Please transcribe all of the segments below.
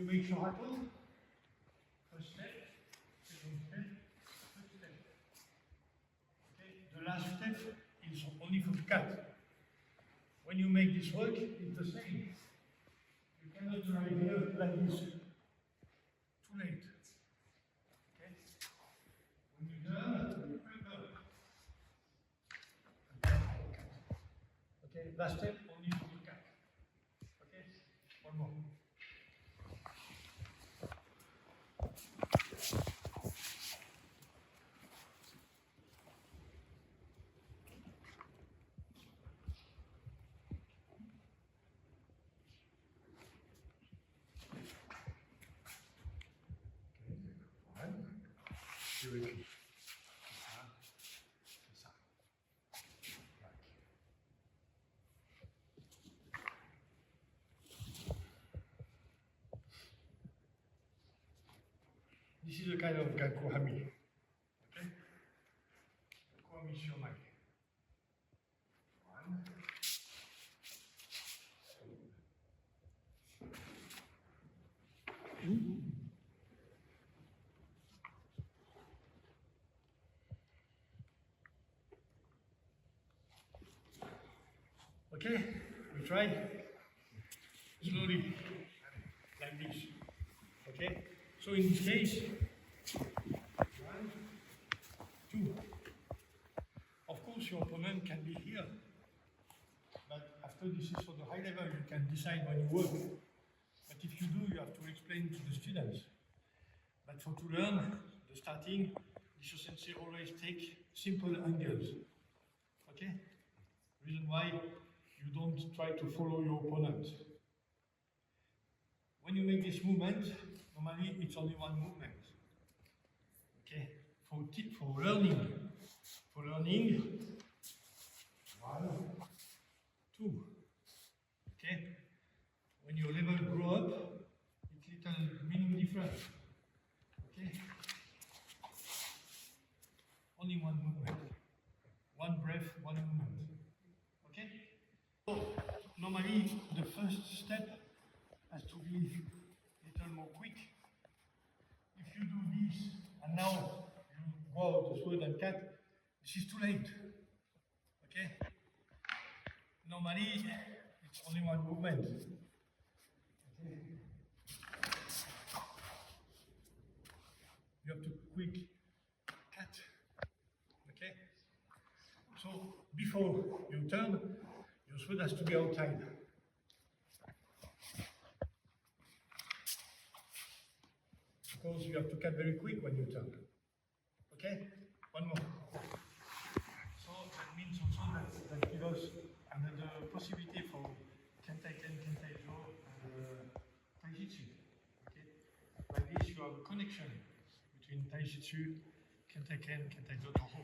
you make your hatto, first step, second step, third step. Okay? The last step is only for the cat. When you make this work, it's the same. You cannot arrive here like this. Too late. Okay? When you turn, okay, last step only for the cat. Okay? One more. This is a kind of Gyakuhanmi. Okay? Gyakuhanmi Shiho-Nage. One. Okay, we try slowly, like this. Okay, so in this case, 1, 2. Of course, your opponent can be here, but after this is for the high level, you can decide when you work. But if you do, you have to explain to the students. But for to learn, the starting, Nishio Sensei always take simple angles. Okay? Reason why you don't try to follow your opponent. When you make this movement, normally it's only one movement. Okay? For learning, 1, 2. Okay? When your level grow up, it's little meaning different. Okay? Only one movement. One breath, one movement. Okay? So, normally, the first step has to be a little more quick. If you do this, and now you go out the sword and cat, this is too late. Okay? Normally, it's only one movement. Okay? You have to quick cut. Okay? So, before you turn, your sword has to be outside. Because you have to cut very quick when you turn. Okay? One more. So that means also that gives us another possibility for Kaiten, Taijutsu, and taijutsu. Okay? Like this, you have a connection between taijutsu, Kaiten, Taijutsu, Toho.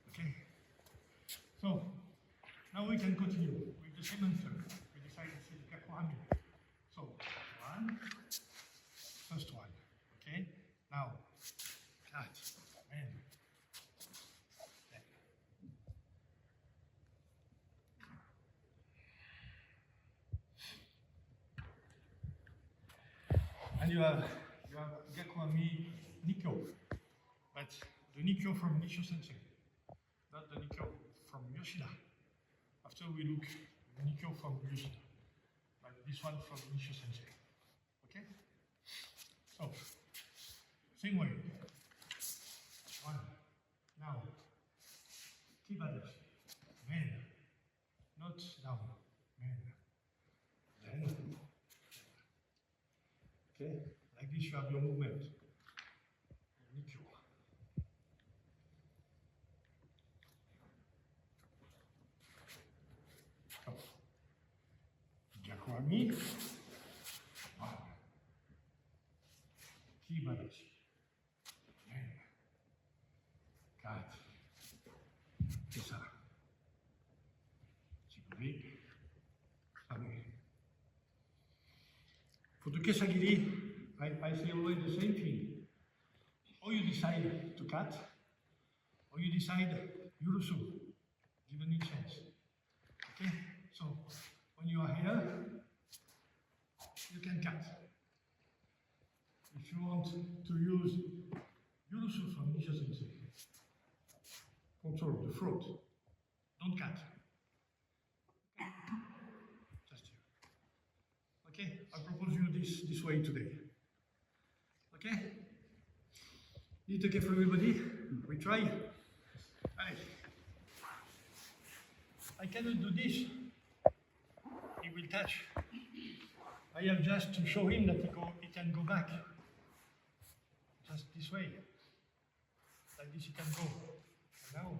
Okay? So, now we can continue with the same answer. We decide this is Gyakuhanmi. So, 1, first one. Okay? Now, cut, man. And you have Gyakuhanmi Nikyo, but the Nikyo from Nishio Sensei, not the Nikyo from Yoshida. After we look the Nikyo from Yoshida, but this one from Nishio Sensei. Okay? So, same way. 1. Now, keep others. Man. Not down. Man. Then. Okay? Like this, you have your movement. Nikyo. So, Gyakuhanmi. 1. Keep others. Cut. Kesa. Chikuri. Same. For the Kesa Giri, I say always the same thing. Or you decide to cut, or you decide Yurusu, give a new chance. Okay? So, when you are here, you can cut. if you want to use Yurusu from Nishio Sensei, control the throat, don't cut. Just here. Okay, I propose you this way today. Okay? Is it okay for everybody? We try? Allez. I cannot do this. He will touch. I have just to show him that he can go back. Just this way. Like this he can go. And now,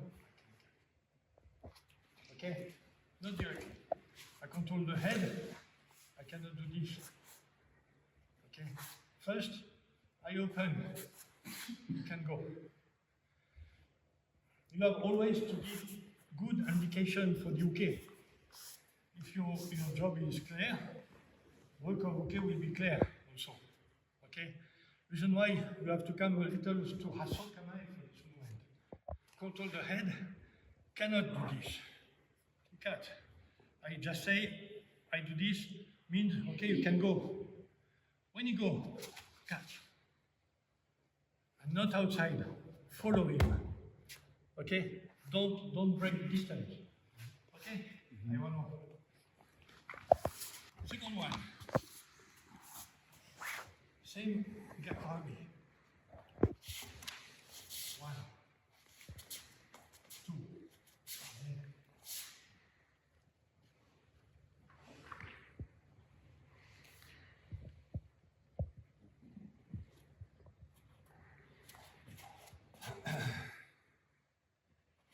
okay? Not directly. I control the head. I cannot do this. Okay? First, I open. You can go. You have always to give good indication for the uke. If your job is clear, work of uke will be clear also. Okay? Reason why you have to come a little to Hasso Kamae for this moment. Control the head, cannot do this. You can't. I just say, I do this, means, okay, you can go. When you go, catch. And not outside, follow him. Okay? Don't break the distance. Okay? I want more. Second one. Same Gyakuhanmi. 1, 2.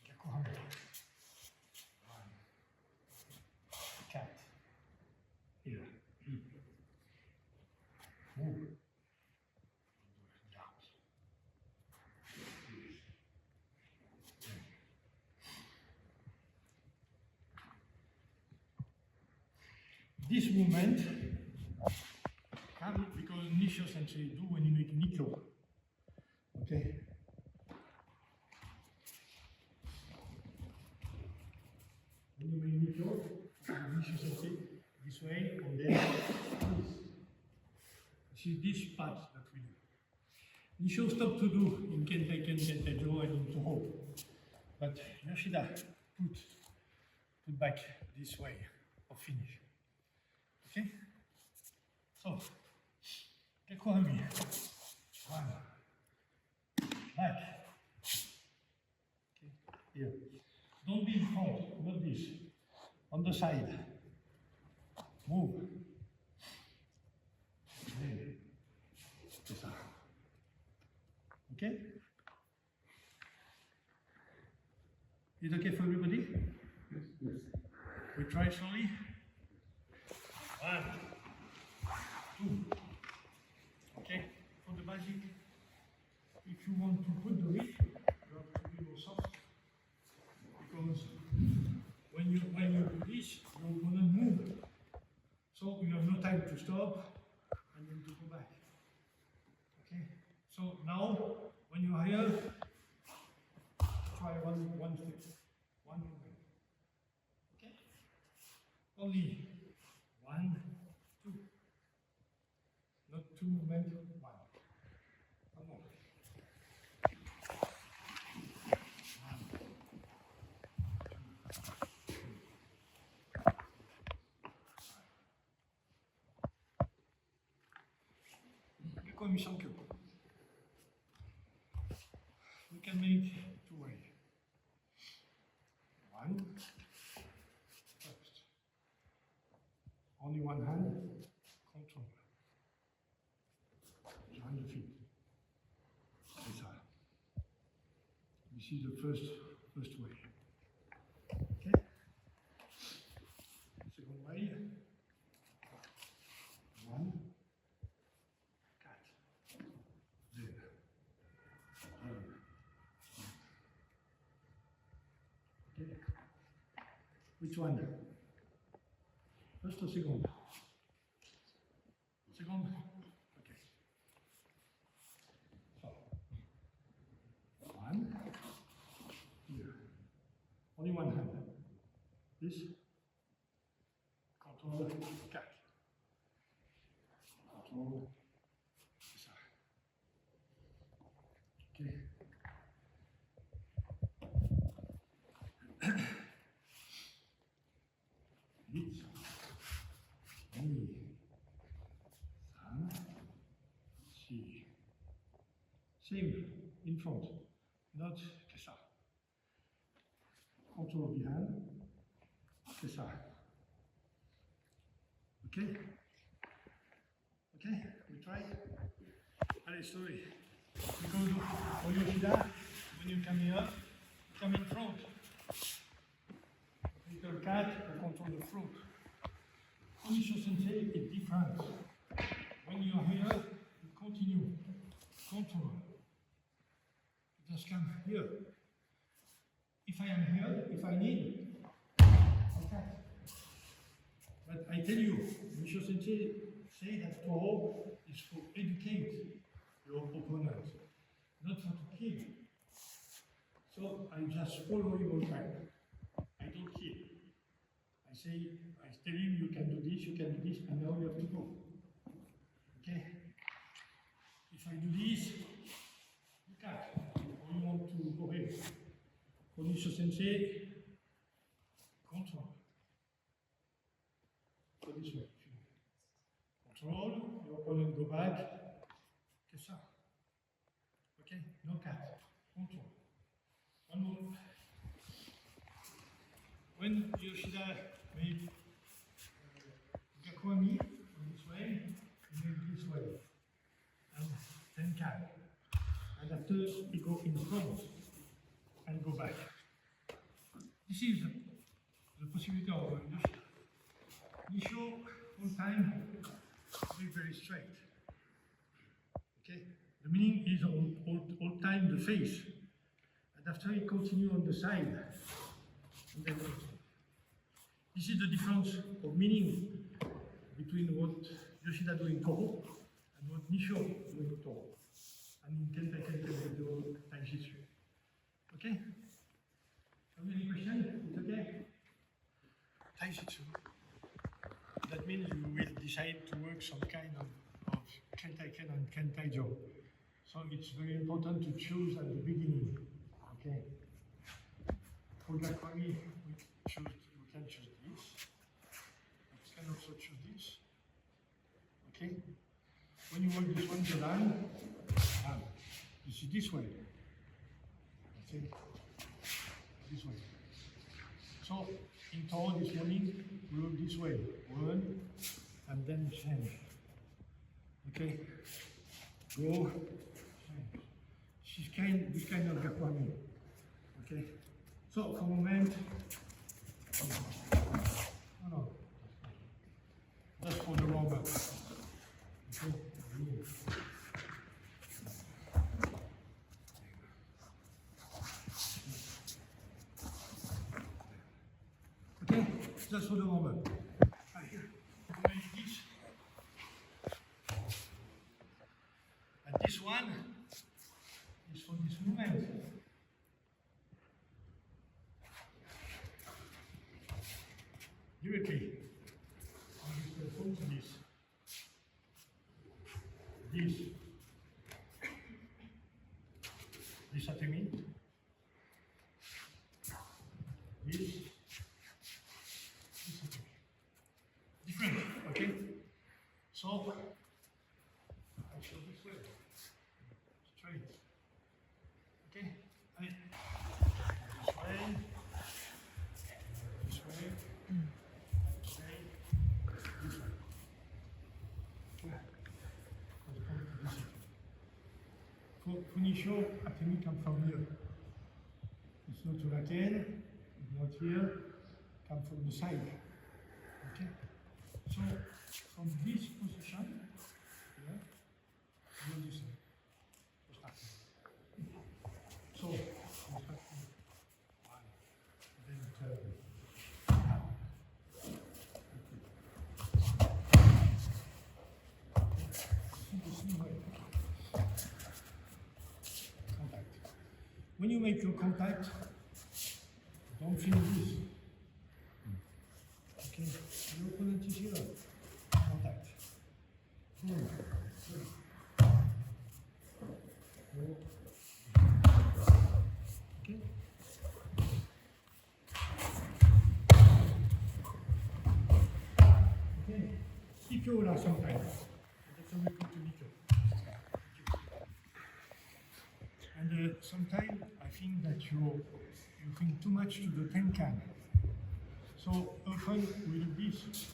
Gyakuhanmi. 1. Cat. Here. Move. This movement comes because Nishio Sensei do when you make Nikyo. Okay? When you make Nikyo, Nishio Sensei this way, and then this. This is this part that we do. Nishio stopped to do in Kentai Ken, Kentai Jo, and in Toho. But Yoshida put back this way of finish. Okay? So, Gyakuhanmi. 1. Back. Okay, here. Don't be in front, not this. On the side. Move. Okay? Is it okay for everybody? Yes, yes. We try slowly. 1, 2. Okay? For the basic, if you want to put the wrist, you have to be more soft. Because when you do this, you're gonna move. So you have no time to stop and then to go back. Okay? So now, when you are here, try one step, one movement. Okay? Only 1, 2. Not 2 movements, 1. One more. 1, 2, 3. Gyakuhanmi Sankyo. We can make 2 ways. 1. First. Only one hand, control. Behind the feet. This side. This is the first way. Okay? Second way. 1. Cat. There. Okay? Which one? First or second? Second? Okay. So, 1. Here. Only one hand. This. Control cat. Control this side. Same in front, not que ça. Control behind, que ça. Okay? Okay, we try. Allez, sorry. Because for Yoshida, when you come here, come in front. Little cat will control the fruit. Nishio Sensei is different. When you are here, you continue. Control. You just come here. If I am here, if I need, I can't. But I tell you, Nishio Sensei say that Toho is for educate your opponent, not for to kill. So I just follow him all the time. I don't kill. I tell him you can do this, and now you have to go. Okay? If I do this, you can't. Or you want to go ahead. For Nishio Sensei, control. Go this way. Control, your opponent go back. Que ça. Okay? No cat. Control. One more. When Yoshida made Gyakuhanmi this way, he made this way. And then cat. And after he go in front and go back. This is the possibility of Yoshida. Nishio all time very straight. Okay? The meaning is all time the face. And after he continue on the side. And then this is the difference of meaning between what Yoshida do in Toho and what Nishio do in Toho. And in Kenta Kenta do taijutsu. Okay? Have you any question? It's okay? Taijutsu. That means you will decide to work some kind of Kentaiken and Kentaijo. So it's very important to choose at the beginning. Okay? For Gyakuhanmi, we can choose this. We can also choose this. Okay? When you work this one, the line, you see this way. Okay? This way. So, in Toho this morning, we work this way. One, and then change. Okay? Go, change. This kind of Gyakuhanmi. Okay? So, for a moment, no, just for the rubber. Okay? Okay, just for the moment. Right here. Make this. And this one is for this movement. Directly. I'm just going to put this. This at me. This. Different, okay? So, I show this way, straight, okay? This way, this way, this way, this way. For Nishio, Aihanmi come from here. It's not Ura Ken, it's not here, come from the side, okay? So, from this position, here, you do this. So, you start from one, then turn. Contact. When you make your contact, don't feel this. Okay, your opponent is here. Contact. Boom. Okay. Okay. Nikyo Ura sometimes. That's how we put to Nikyo. And sometimes I think that you think too much to the tenkan. So often we do this,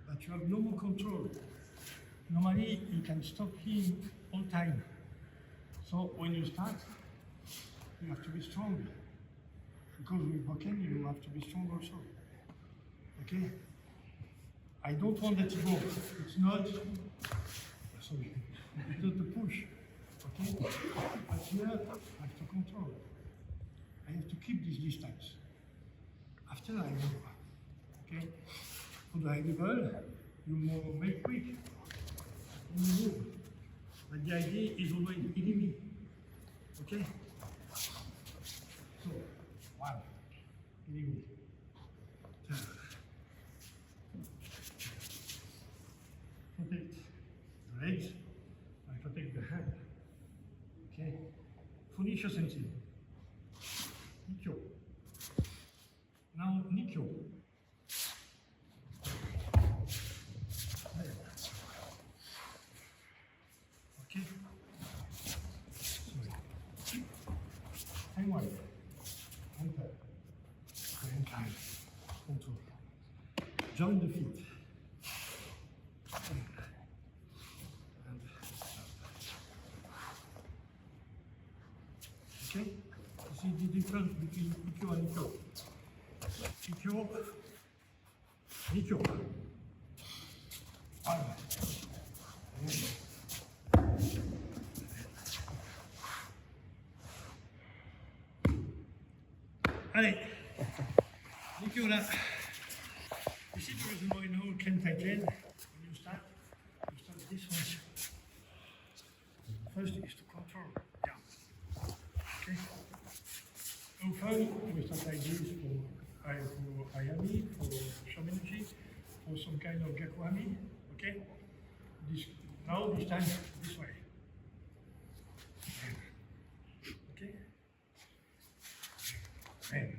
but you have no more control. Normally you can stop him all time. So when you start, you have to be strong. Because with Boken, you have to be strong also. Okay? I don't want that to go. It's not, sorry, it's not the push. Okay? But here, I have to control. I have to keep this distance. After I go. Okay? For the high level, you more make quick. You move. But the idea is always irimi. Okay? So, 1, irimi. Protect the legs, I protect the hand. Okay? Nishio Sensei. Nikyo. Now, Nikyo. Okay? Sorry. Hang on. Enter. Very kind. Control. Join the feet. Okay? You see the difference between Ikkyo and Nikyo. Ikkyo, Nikyo. Allez, Nikyo Ura. You see the reason why you know Ken Kaiten, when you start this one. First is to control. Okay. Often we start like this for Aihanmi, for Shomenuchi, for some kind of Gyakuhanmi. Okay. Now this time this way. Okay. And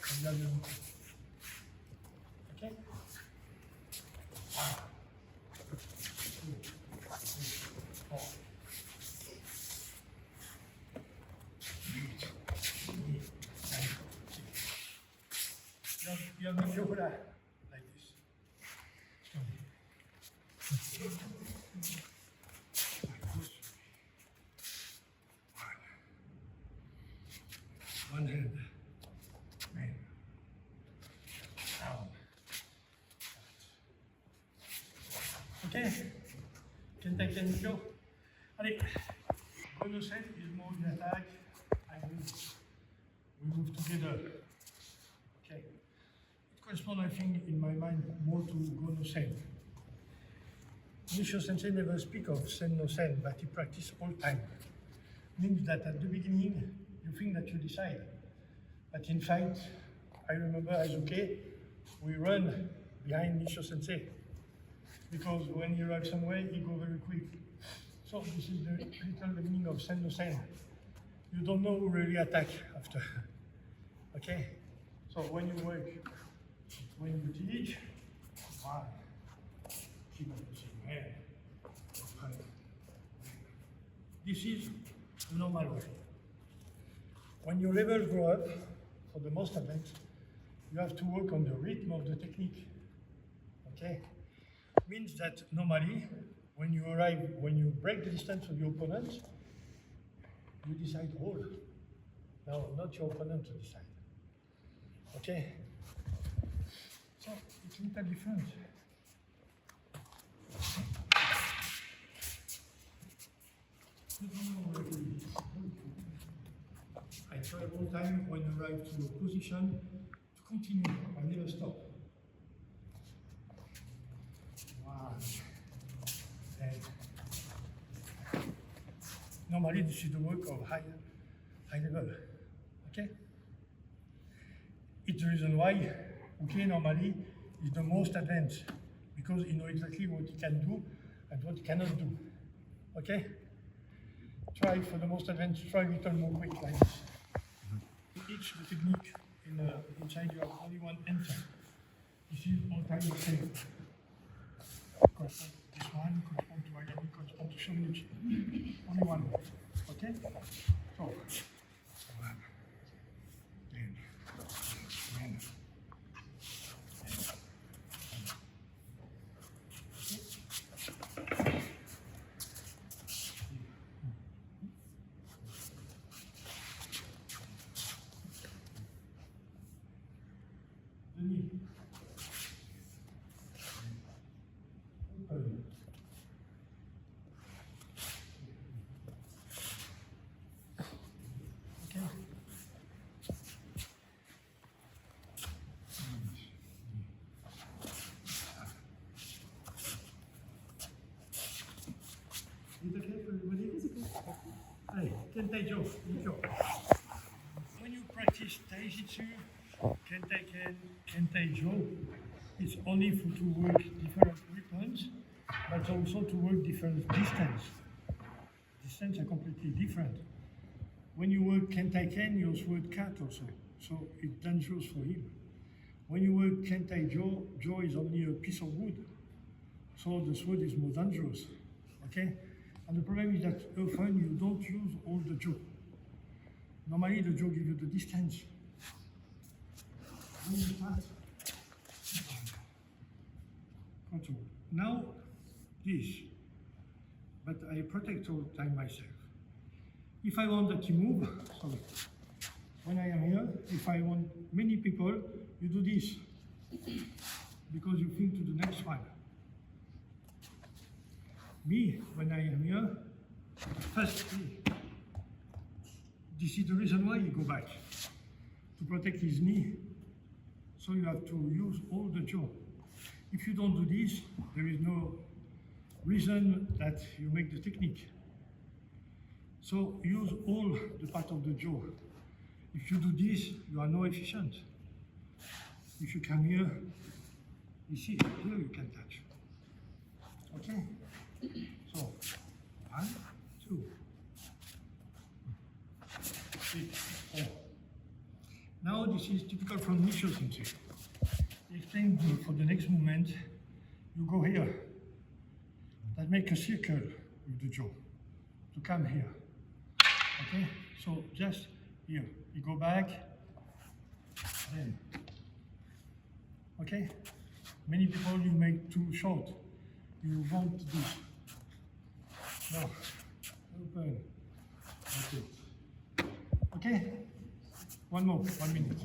come down. Okay. 1, 2, 3, 4. You have Nikyo Ura like this. One hand. Man. Down. Okay. Ken Kaiten Nikyo. Allez. Budo set is more in attack. We move together. Okay. It corresponds, I think, in my mind, more to Go no Sen. Nishio Sensei never speak of Sen no Sen, but he practices all time. Means that at the beginning, you think that you decide. But in fact, I remember as okay, we run behind Nishio Sensei. Because when he arrives somewhere, he goes very quick. So this is the little meaning of Sen no Sen. You don't know who really attack after. Okay? So when you work, when you teach, keep on the same hand. This is the normal way. When your level grow up, for the most advanced, you have to work on the rhythm of the technique. Okay? Means that normally, when you arrive, when you break the distance with your opponent, you decide all. Now, not your opponent to decide. Okay? So, it's a little different. I try all time when I arrive to a position to continue. I never stop. 1, and normally this is the work of high level. Okay? It's the reason why okay normally is the most advanced, because you know exactly what he can do and what he cannot do. Okay? Try for the most advanced, try a little more quick like this. Each the technique inside you have only one enter. This is all time the same. This one corresponds to Aihanmi, corresponds to Shomenuchi. Only one. Okay? So, one. Then. The knee. Open. Okay. Is it okay for everybody? Hey, Kentai-jo, Nikyo. When you practice taijutsu, Kentai-ken, Kentai-jo, it's only to work different weapons, but also to work different distance. Distance are completely different. When you work Kentai-ken, you sword cut also, so it's dangerous for him. When you work Kentai-jo, jo is only a piece of wood, so the sword is more dangerous, okay? And the problem is that often you don't use all the jo. Normally the jo gives you the distance. When you start, control. Now, this, but I protect all the time myself. If I want that you move, sorry, when I am here, if I want many people, you do this, because you think to the next one. Me, when I am here, first, this is the reason why he go back, to protect his knee. So you have to use all the jaw. If you don't do this, there is no reason that you make the technique. So use all the part of the jaw. If you do this, you are no efficient. If you come here, you see, here you can touch. Okay? So, 1, 2, 3, 4. Now this is typical from Nishio Sensei. He explained for the next movement, you go here. That make a circle with the jaw to come here. Okay? So just here. You go back, then. Okay? Many people you make too short. You want this. No. Open. Okay. Okay? One more, 1 minute.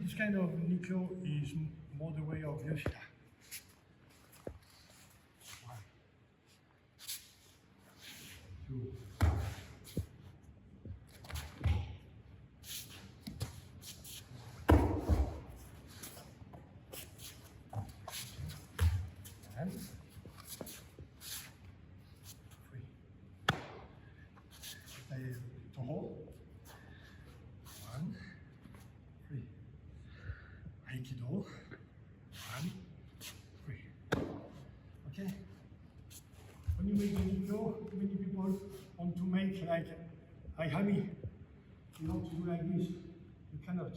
This kind of Nikyo is more the way of Yoshida. 1, 2. Toho. 1, 3. Aikido. 1, 3. Okay? When you make the Nikyo, many people want to make like Aihanmi. You want to do like this. You cannot.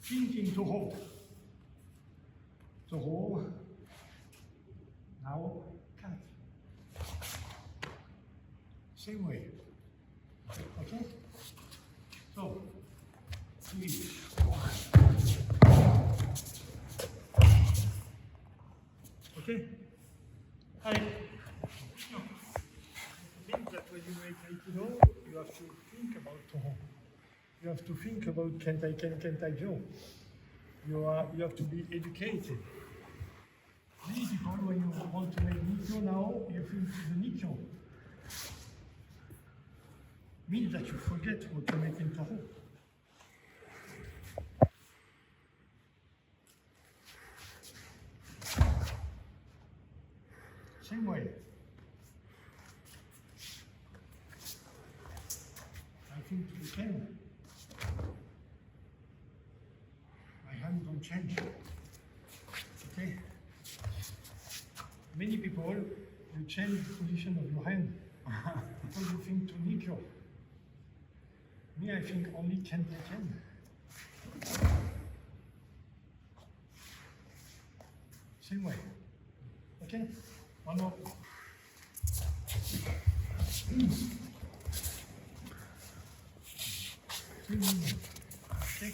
Think in Toho. Toho. Now cut. Same way. Okay? So, 3, 1. Okay? Hi. No. It means that when you make Aikido, you have to think about Toho. You have to think about Kentai-ken, Kentai-jo. You have to be educated. Many people, when you want to make Nikyo now, you think the Nikyo. Means that you forget what you make in Toho. Same way. I think to the Ken. My hand don't change. Okay? Many people, you change the position of your hand because you think to Nikiyo. Me, I think only Ken. Same way. Okay? One more. Same movement. Okay?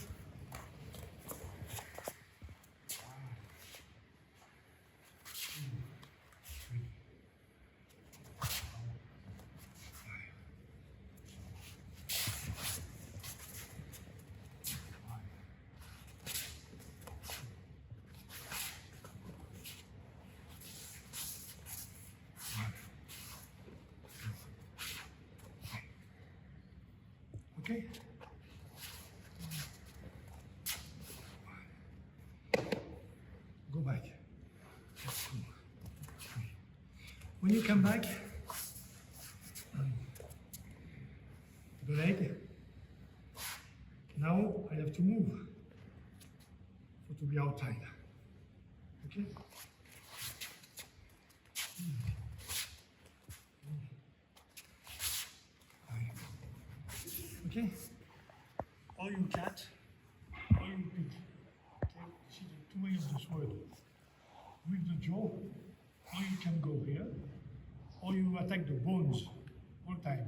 Okay? Go back. When you come back, the leg. Now I have to move for to be outside. Okay? Okay? Or you cat, or you pig. Okay? See the two ways of the sword. With the jaw, or you can go here, or you attack the bones all time.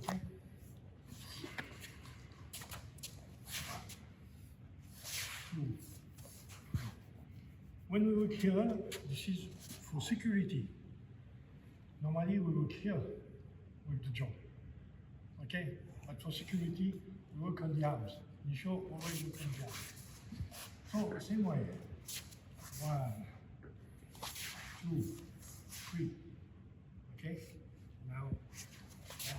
Okay? When we work here, this is for security. Normally we work here with the jaw. Okay? But for security, we work on the arms. Nishio always work on the arms. So, same way. 1, 2, 3. Okay? Now, 10.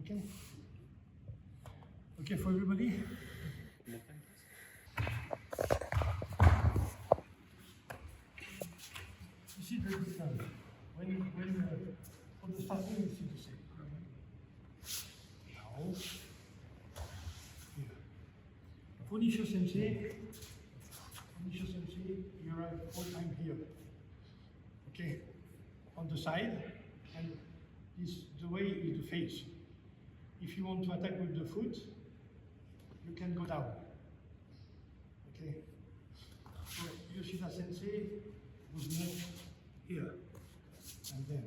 Okay? Okay for everybody? You see the difference. When for the starting, you see the same. Now, here. For Nishio Sensei, you arrive all time here. Okay? On the side, and this the way is the face. If you want to attack with the foot, you can go down. Okay? So Yoshida Sensei was more here and then.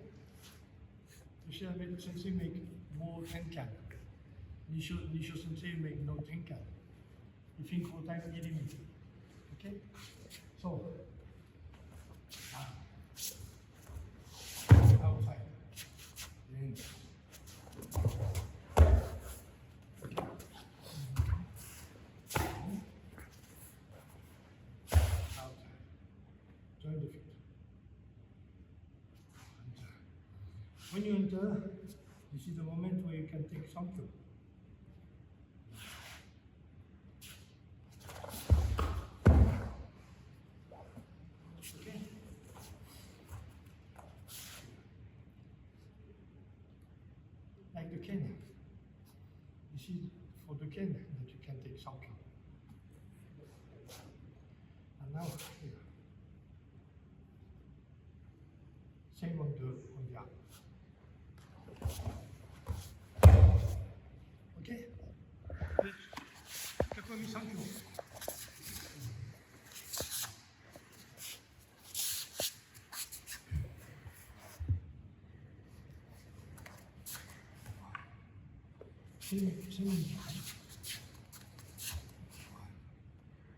Yoshida Sensei make more tenkan. Nishio Sensei make no tenkan. You think all time irimi. Okay? So outside. Then join the feet. When you enter, this is the moment where you can take Sankyo. Okay? Like the Ken. This is for the Ken that you can take Sankyo. And now here. Same on the arm. Okay? Gyakuhanmi Sankyo. Same.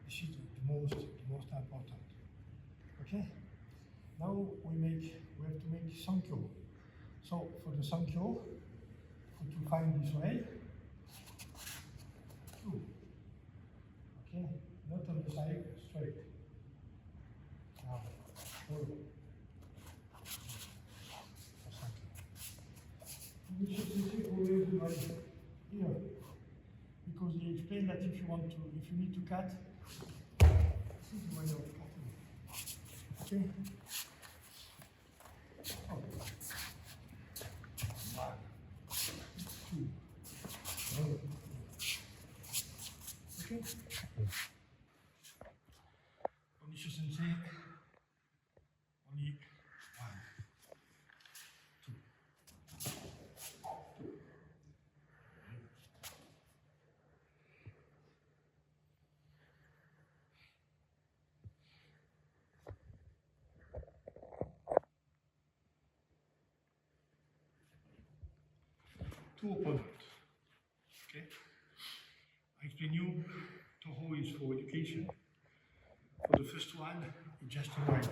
This is the most important. Okay? Now we have to make Sankyo. So for the Sankyo, to find this way, 2. Okay? Not on the side, straight. Now, follow. We should see always right here. Because he explained that if you need to cut, this is the way of cutting. Okay? Okay? Nishio Sensei, only 1, 2. 2 opponents. Okay? I explain you, Toho is for education. For the first one, it's just a ride.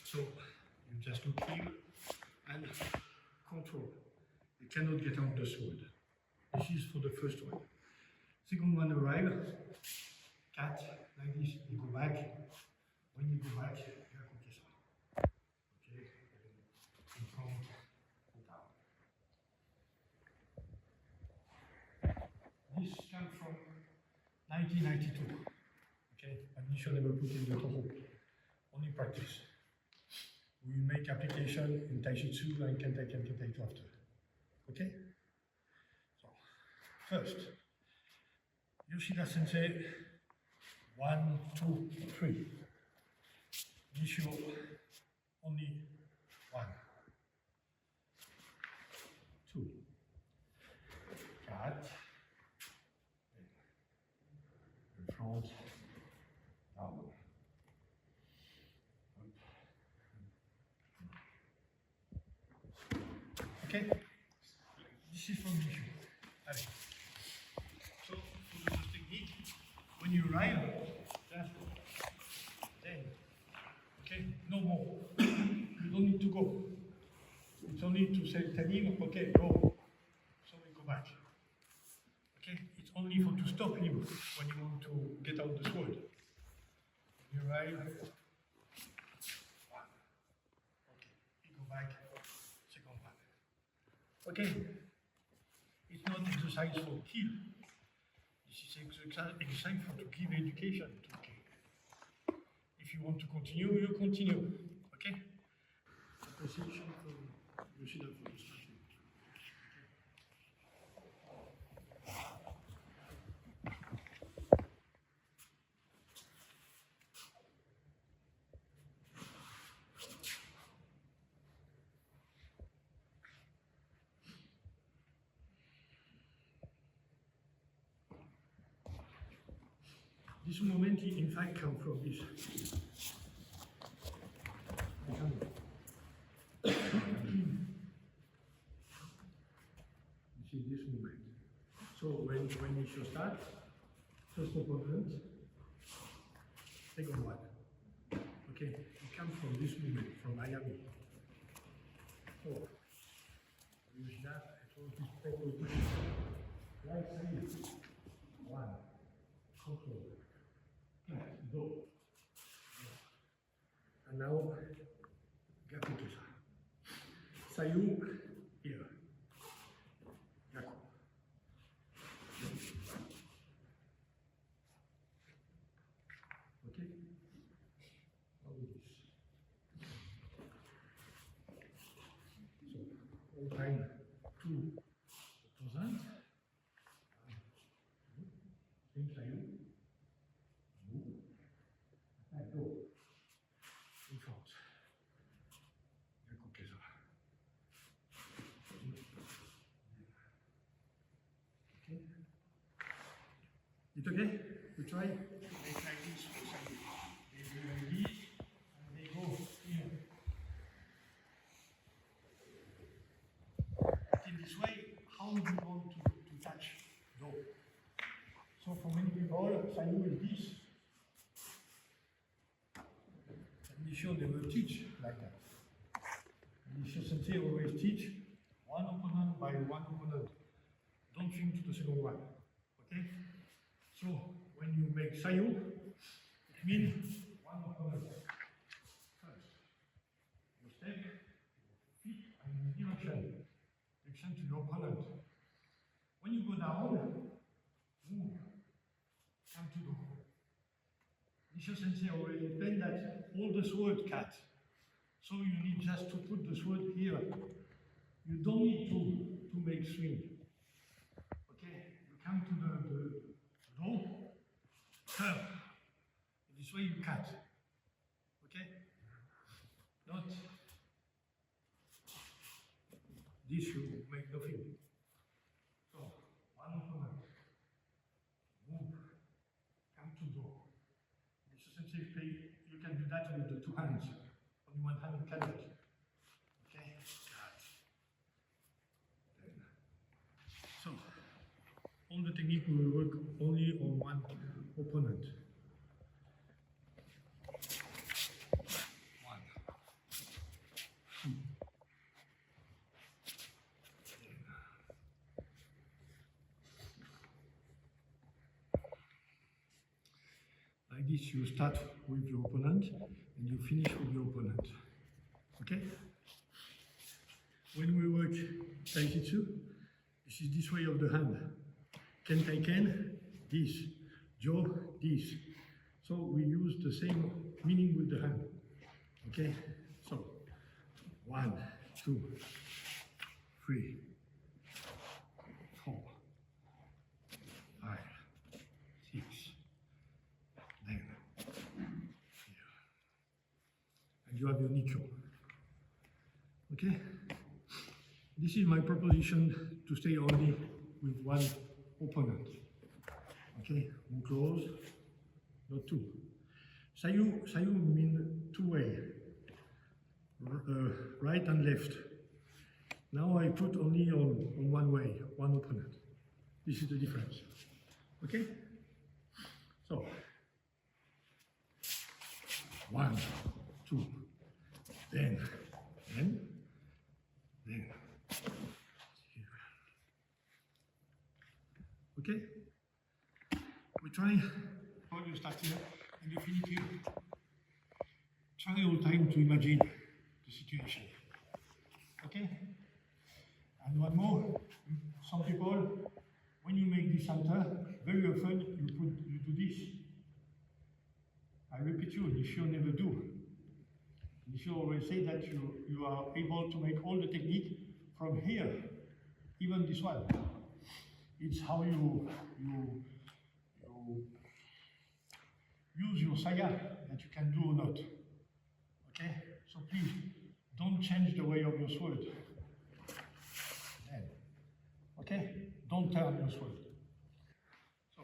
So you just look here and control. You cannot get out the sword. This is for the first one. Second one arrive, cat, like this, you go back. When you go back, Gyakuhanmi. Okay, in front, down. This comes from 1992. Okay, and you should never put in the Toho. Only practice. We make application in taijutsu and Kaiten and Kaiten after. Okay? So, first, Yoshida Sensei, 1, 2, 3. Nishio, only 1, 2. Cat. In front. Down. Okay? This is from Nishio. Allez. So, for the first technique, when you arrive, just then, okay, no more. You don't need to go. It's only to say, tell him, okay, go. So we go back. Okay? It's only for to stop him when you want to get out the sword. You arrive. 1. Okay. You go back. Second one. Okay. It's not exercise for kill. This is exercise for to give education to kill. If you want to continue, you continue. Okay? Appreciation for Yoshida for this strategy. This moment, in fact, comes from this. You see this moment. So when you should start, first opponent, second one. Okay, it comes from this moment, from Aihanmi. So use that for this proper position. Like this. 1. Control. Go. And now, Gyakuhanmi. Sayu, here. Gyaku. Okay? How is this? So, all time, 2 opposant. Same Sayu. Go. In front. Gyakuhanmi. Okay? It's okay? We try? Make like this for Sayu. They do like this, and they go here. In this way, how do you want to touch Do? So for many people, Sayu is this. Nishio never teach like that. Nishio Sensei always teach one opponent by one opponent. Don't think to the second one. Okay? So when you make Sayu, it means one opponent. First, you step, feet, and direction. Direction to your opponent. When you go down, move. Come to the hole. Nishio Sensei already explained that all the sword cat. So you need just to put the sword here. You don't need to make swing. Okay? You come to the door, cat. Okay? Not this you make nothing. So, one opponent. Move. Come to draw. Nishio Sensei play, you can do that with the two hands. Only one hand you cannot. Okay? So, all the technique will work only on one opponent. One. Two. Like this, you start with your opponent and you finish with your opponent. Okay? When we work taijutsu, this is this way of the hand. Ken tai ken, this. Jo, this. So we use the same meaning with the hand. Okay? So, 1, 2, 3, 4, 5, 6, 7, here. And you have your Nikyo. Okay? This is my proposition to stay only with one opponent. Okay, move close, not two. Sayu means two-way, right and left. Now I put only on one way, one opponent. This is the difference. Okay? So, 1, 2, then. Okay? We try, how you start here and you finish here. Try all the time to imagine the situation. Okay? And one more, some people, when you make this center, very often you do this. I repeat you, Nishio never do. Nishio always say that you are able to make all the technique from here, even this one. It's how you use your saya that you can do or not. Okay? So please, don't change the way of your sword. Okay? Don't turn your sword. So,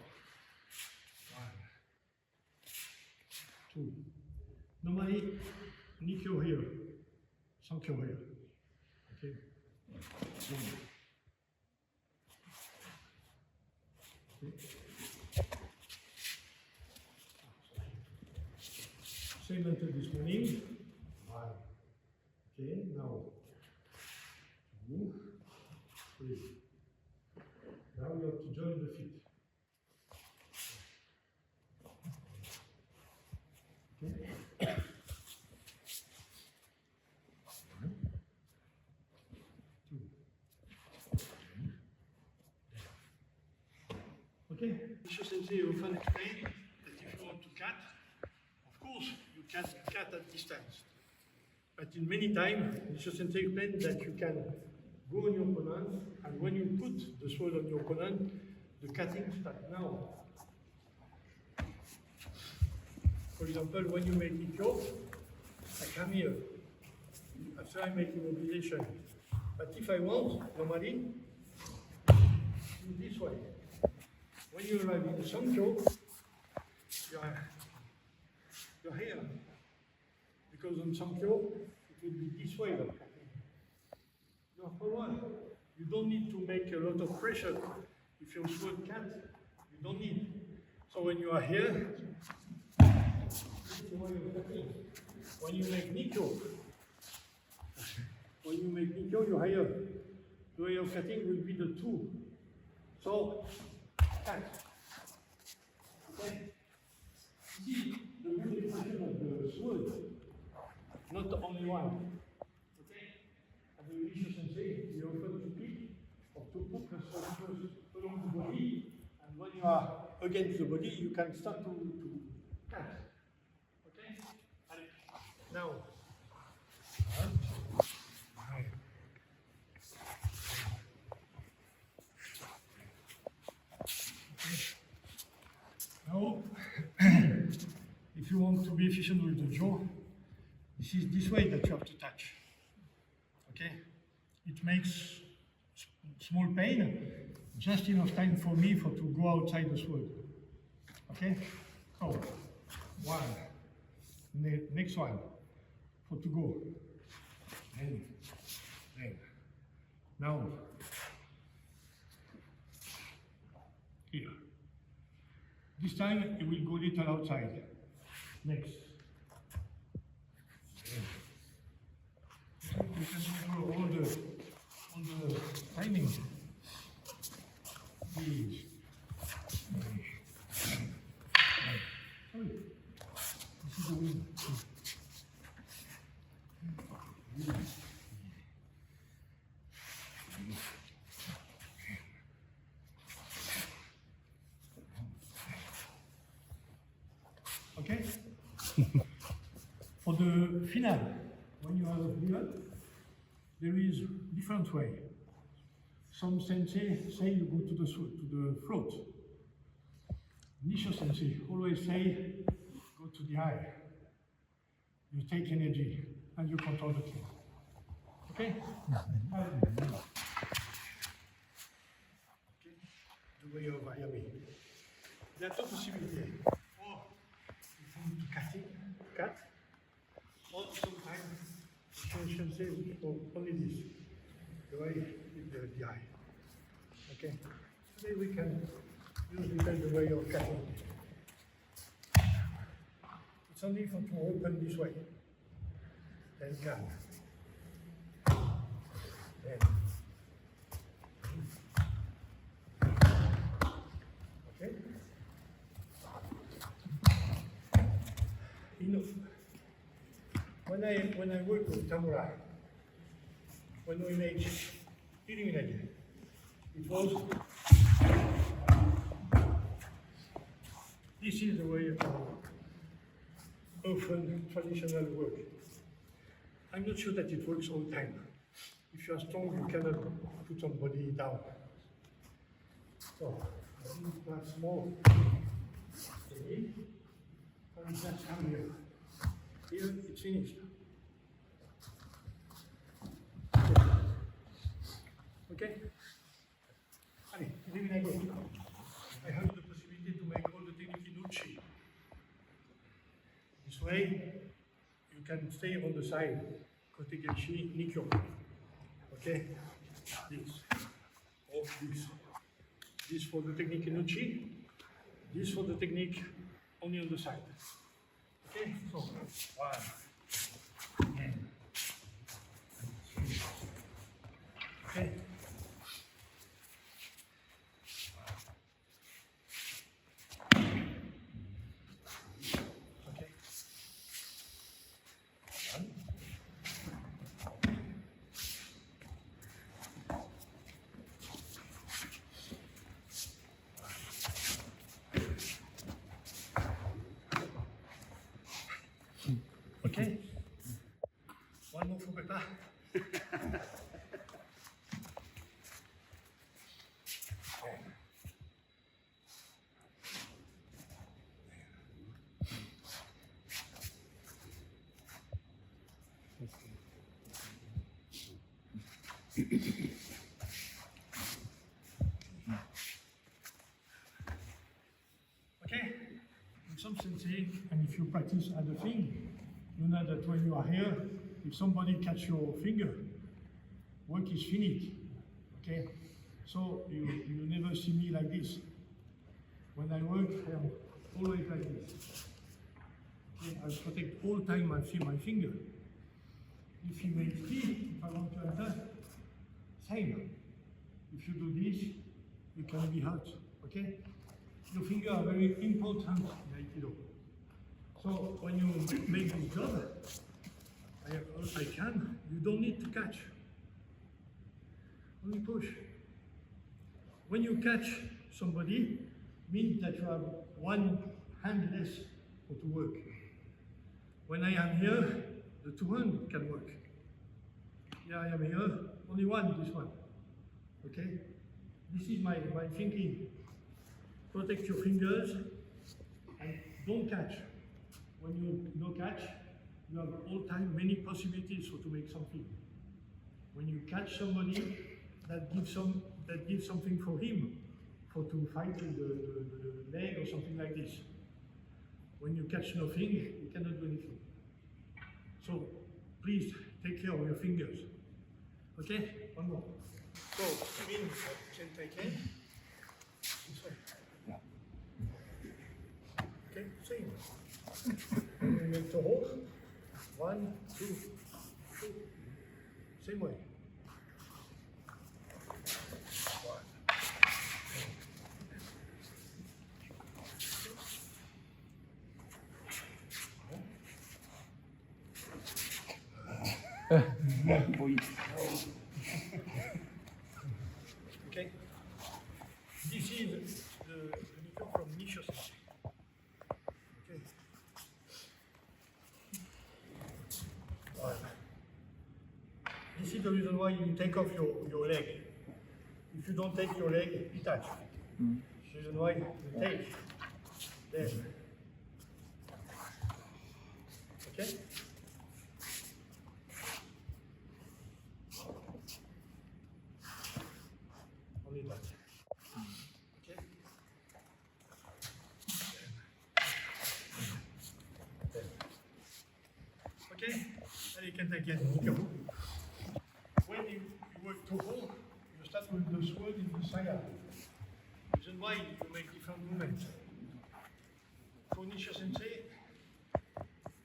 1, 2. Normally, Nikyo here, Sankyo here. Okay? Okay. Same method this morning. 1. Okay, now 2, 3. Now we have to join the feet. Okay. 1, 2. Okay. Nishio Sensei often explained that if you want to cut, of course you can cut at distance. But in many times, Nishio Sensei explained that you can go on your opponent, and when you put the sword on your opponent, the cutting starts now. For example, when you make Nikyo, I come here. After I make immobilization. But if I want, normally, do this way. When you arrive in the Sankyo, you're here. Because on Sankyo, it will be this way. You are forward. You don't need to make a lot of pressure. If your sword cuts, you don't need. So when you are here, this is the way of cutting. When you make Nikyo, you're here. The way of cutting will be the 2. So, cut. Okay? See the multiplication of the sword, not the only one. Okay? And the Nishio Sensei, we often speak of to put the sword first along the body, and when you are against the body, you can start to cut. Okay? And now, 1, 2, 3. Now, if you want to to be efficient with the jaw, this is this way that you have to touch. Okay? It makes small pain, just enough time for me to go outside the sword. Okay? So, one. Next one. To go. Then. Now. Here. This time it will go little outside. Next. You can control all the timing. These. Sorry. This is the wind. Okay? For the finale, when you are here, there is different way. Some sensei say you go to the throat. Nishio Sensei always say, go to the eye. You take energy and you control the thing. Okay? Okay. The way of Aihanmi. There are two possibilities. Or you need to cut, or sometimes you can say only this, the way with the eye. Okay? Today we can use the way of cutting. It's only to open this way. Then come. Then. Okay? You know, when I work with samurai, when we make irimi-nage, it was this is the way of often traditional work. I'm not sure that it works all the time. If you are strong, you cannot put somebody down. So, I need to have small technique, and just come here. Here, it's finished. Okay? Allez, irimi-nage. I have the possibility to make all the technique in Uchi. This way, you can stay on the side. Kotegaeshi Nikyo. Okay? This. Or this. This for the technique in Uchi. This for the technique only on the side. Okay? So, one. And. Okay? Okay? One more for Papa. Okay? In some sensei, and if you practice other things, you know that when you are here, if somebody catch your finger, work is finished. Okay? So you never see me like this. When I work, I am always like this. Okay? I protect all time my finger. If you make tea, if I want to enter, same. If you do this, you can be hurt. Okay? Your fingers are very important in Aikido. So when you make this job, I can, you don't need to catch. Only push. When you catch somebody, means that you have one hand less to work. When I am here, the two hands can work. Yeah, I am here, only one, this one. Okay? This is my thinking. Protect your fingers and don't catch. when you no catch, you have all time many possibilities to make something. When you catch somebody, that gives something for him, for to fight with the leg or something like this. When you catch nothing, you cannot do anything. So please take care of your fingers. Okay? One more. So, Kevin, can take it. This way. Yeah. Okay, same. And then Toho. 1, 2, 2. Same way. 1. Okay. This is the Nikyo from Nishio Sensei. Okay. Right. This is the reason why you take off your leg. If you don't take your leg, detach. The reason why you take. There. Okay? Only that. Okay? There. Okay? And you can take it. When you work Toho, you start with the sword in the Sayu. Reason why you make different movements. For Nishio Sensei,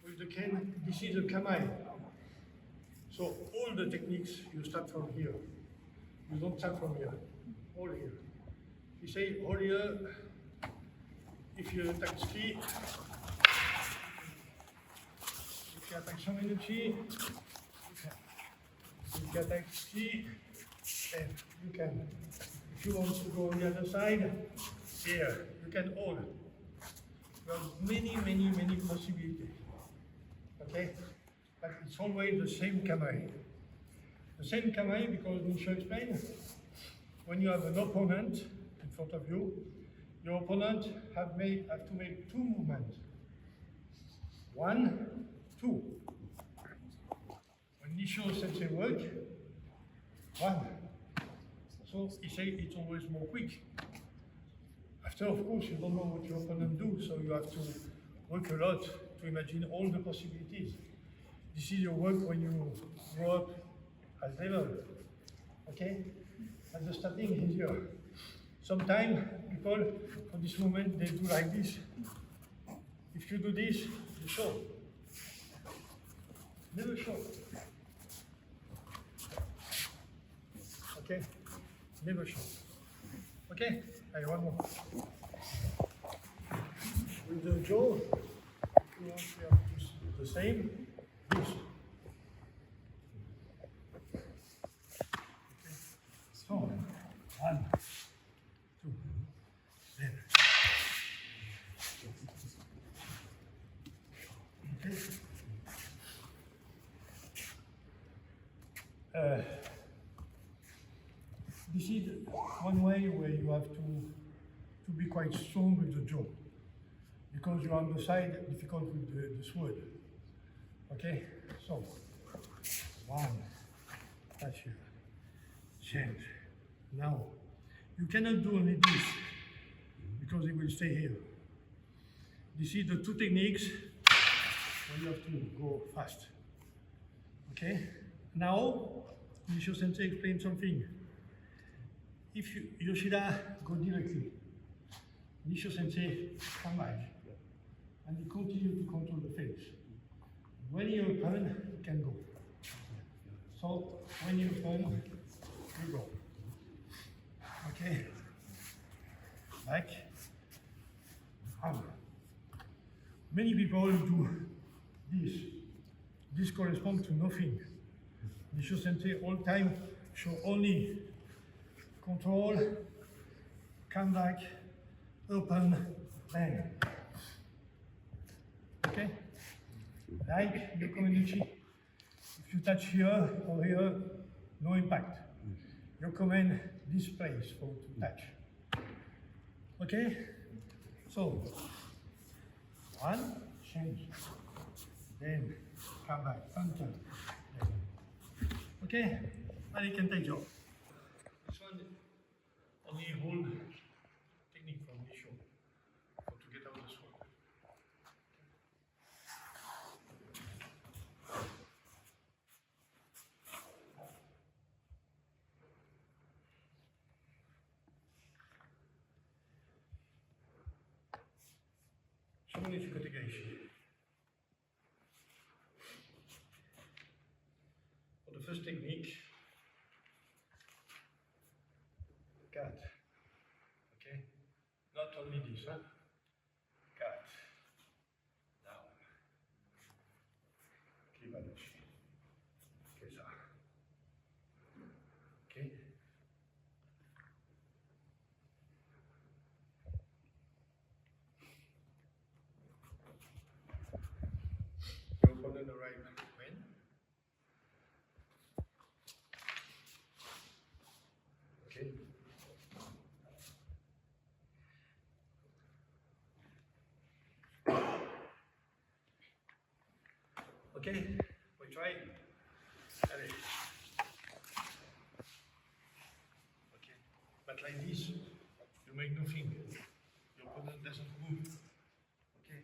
with the Ken, this is a Kamai. So all the techniques you start from here. You don't start from here. All here. You say all here. If you attack ski, if you attack Shomenuchi, if you attack ski, then you can. If you want to go on the other side, here, you can hold. You have many possibilities. Okay? But it's always the same kamai. The same kamai because Nishio explained, when you have an opponent in front of you, your opponent have to make 2 movements. 1, 2. When Nishio Sensei work, 1. So he say it's always more quick. After, of course, you don't know what your opponent do, so you have to work a lot to imagine all the possibilities. This is your work when you grow up as level. Okay? At the starting is here. Sometimes people, for this moment, they do like this. If you do this, you show. Never show. Okay? Never show. Okay? One more. With the jaw, if you want to have the same, this. Okay. So, 1, 2, then. Okay. This is one way where you have to be quite strong with the jaw, because you're on the side difficult with the sword. Okay, so 1, touch here, change. Now you cannot do only this because it will stay here. This is the 2 techniques where you have to go fast. Okay, now Nishio Sensei explained something. If Yoshida go directly, Nishio Sensei come back, and he continue to control the face. When you open, you can go. So when you open, you go. Okay? Back. Arm. Many people do this. This corresponds to nothing. Nishio Sensei all time show only control, come back, open, bang. Okay? Like Gyakuhanmi, if you touch here or here, no impact. You command this place for to touch. Okay? So, 1, change, then come back, unturn, then. Okay, and you can take your. This one only hold technique from Nishio to get out the sword. Shomenuchi Kotegaeshi. For the first technique, cut. Okay? Not only this, huh? Cut. Down. Kibanashi. Kesa. Okay? Your opponent arrives when? Okay. Okay, we try. Allez. Okay, but like this, you make nothing. Your opponent doesn't move. Okay.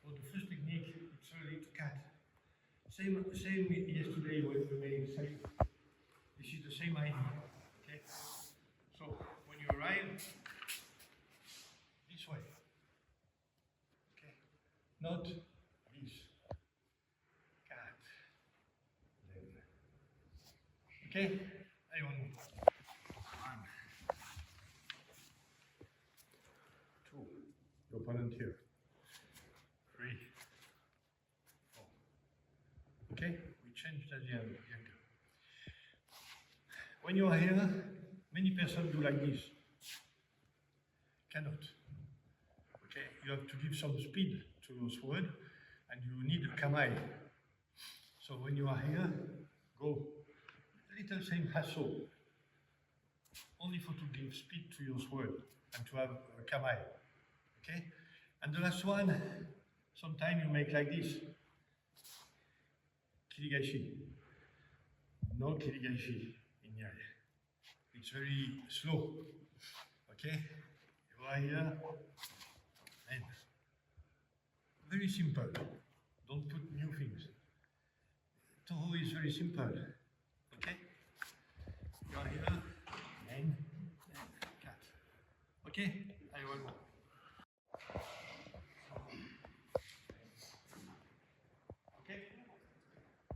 For the first technique, it's really to cut. Same yesterday when we made Sayu. This is the same idea. Okay. So when you arrive, this way. Okay. Not this. Cut. Then. Okay. I want more. 1, 2. Your opponent here. 3, 4. Okay, we changed the angle. When you are here, many persons do like this. Cannot. Okay, you have to give some speed to your sword, and you need a kamae. So when you are here, go little same hasso. Only for to give speed to your sword and to have a kamae. Okay? And the last one, sometimes you make like this. Kirigaeshi. No kirigaeshi in Iaido. It's very slow. Okay? You are here. And very simple. Don't put new things. Toho is very simple. Okay? You are here. And cut. Okay? I will go. Okay?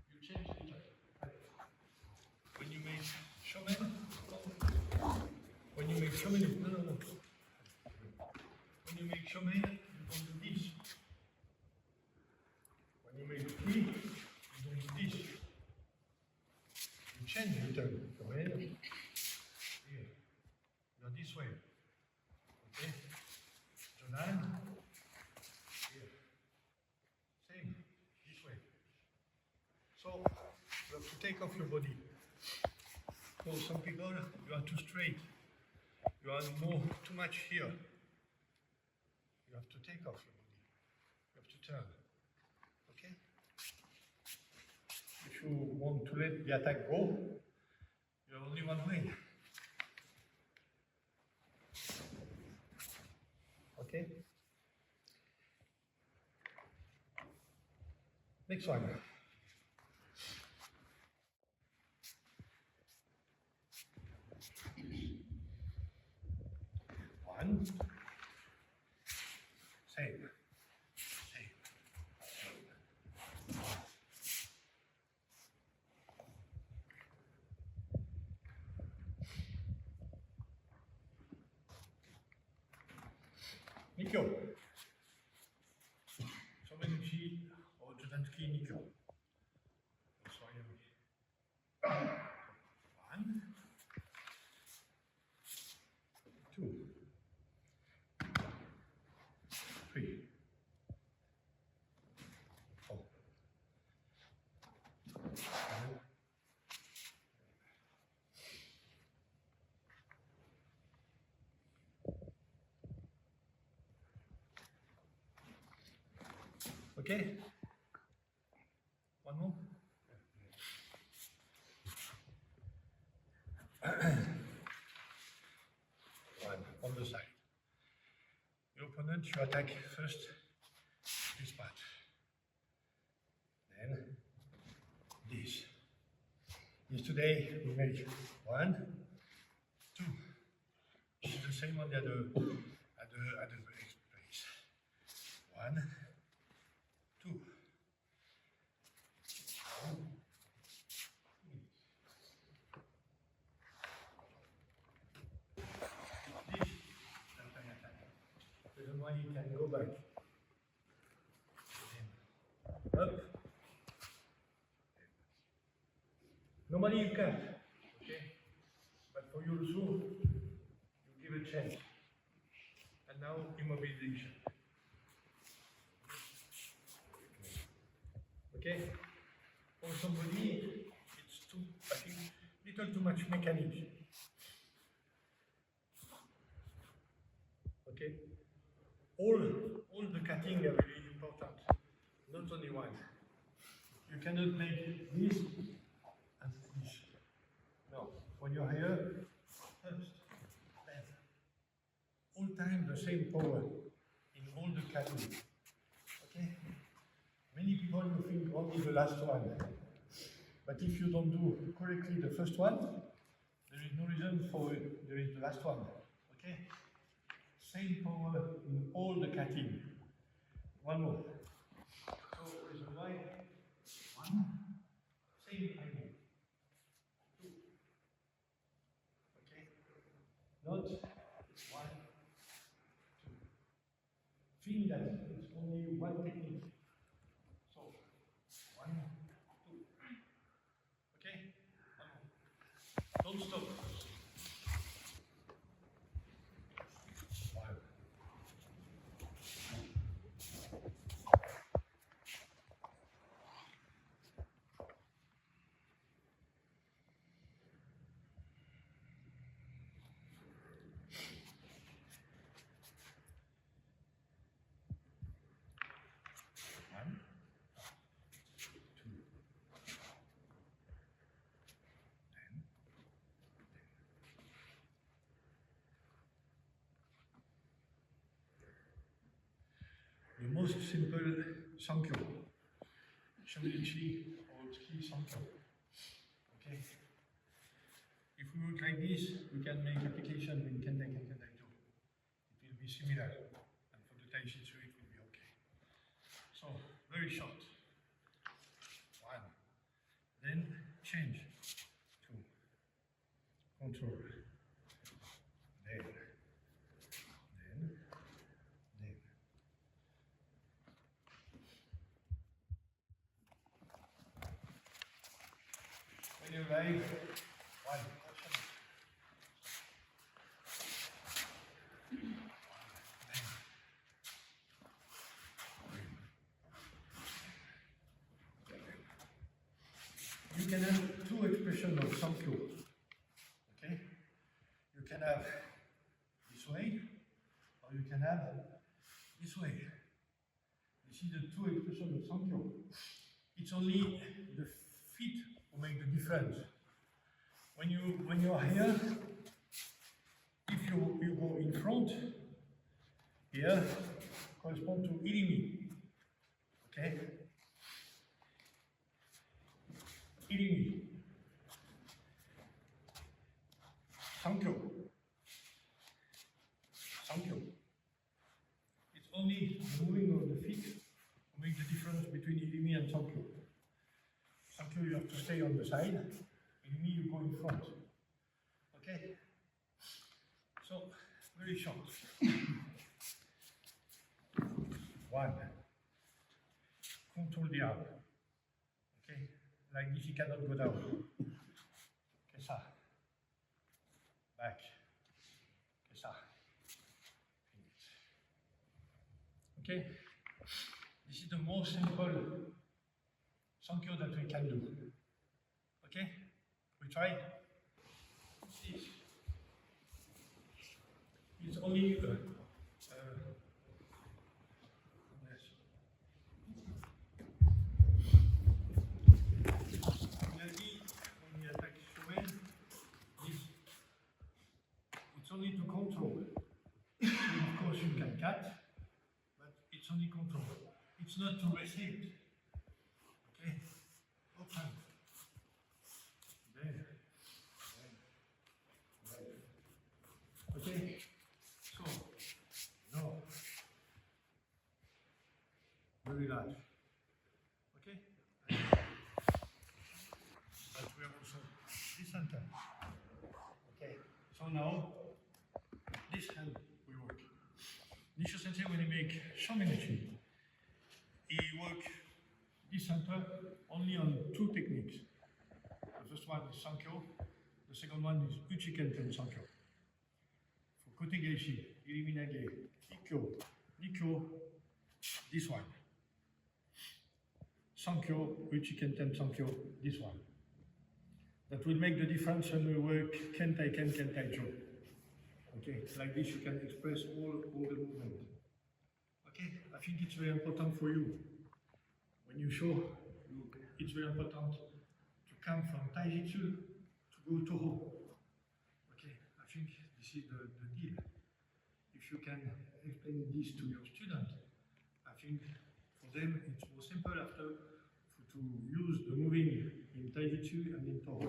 You change it. When you make shomen, when you make shomen, no. When you make shomen, you don't do this. When you make free, you don't do this. You change the turn. Shomen. Here. You're this way. Okay? Jonan. Here. Same. This way. So, you have to take off your body. So some people, you are too straight. You are too much here. You have to take off your body. You have to turn. Okay? If you want to let the attack go, you have only one way. Okay? Next one. One. Same. Nikyo. Shomenuchi or Gyakuhanmi Nikyo. So Aihanmi. 1, 2, 3, 4. Okay? One more? One on the side. Your opponent, you attack first this part. Then this. Yesterday we made 1, 2. This is the same on the other place. 1, 2. Reason why you can go back. Up. Normally you can't, okay? But for you also, you give a chance. And now immobilization. Okay? For somebody, it's too, I think, little too much mechanics. Okay? All the cutting are really important, not only one. You cannot make this and this. No, when you're here, first, then. All time the same power in all the cutting. Okay? Many people you think only the last one. But if you don't do correctly the first one, there is no reason for it. There is the last one. Okay? Same power in all the cutting. One more. So reason why? 1, same idea. 2. Okay? Not 1, 2. Feel that it's only one technique. So 1, 2. Okay? 1 more. Don't stop. The most simple Sankyo, Shomenuchi Sankyo. Okay? If we work like this, we can make application in Kenden and Iaido. It will be similar, and for the taijutsu it will be okay. So, very short. 1. Then change. 2. Control. Then. When you arrive, 1. You can have 2 expressions of Sankyo. Okay? You can have this way, or you can have this way. You see the 2 expressions of Sankyo. It's only the feet who make the difference. When you are here, if you go in front, here correspond to irimi. Okay? Irimi. Sankyo. Sankyo. It's only the moving of the feet who make the difference between irimi and Sankyo. Sankyo, you have to stay on the side. Irimi, you go in front. Okay? So, very short. 1. Control the arm. Okay? Like this, he cannot go down. Okay, ça. Back. Okay, ça. Okay? This is the most simple Sankyo that we can do. Okay? We try? This. It's only yes. can cut, but it's only control. It's not to reset. Okay? Open. There. Okay? So, no. Very large. Okay? But we have also this center. Okay? So now, this hand will work. Nishio Sensei, when he make Shomenuchi, he work this center only on two techniques. The first one is Sankyo, the second one is Uchi Kenten Sankyo. For Kotegaeshi, irimi-nage, Nikyo, this one. Sankyo, Uchi Kenten Sankyo, this one. That will make the difference when we work Kentai Ken, Kentai Jo. Okay, like this you can express all the movement. Okay, I think it's very important for you. When you show, it's very important to come from taijutsu to go Toho. Okay, I think this is the deal. If you can explain this to your student, I think for them it's more simple after to use the moving in taijutsu and in Toho.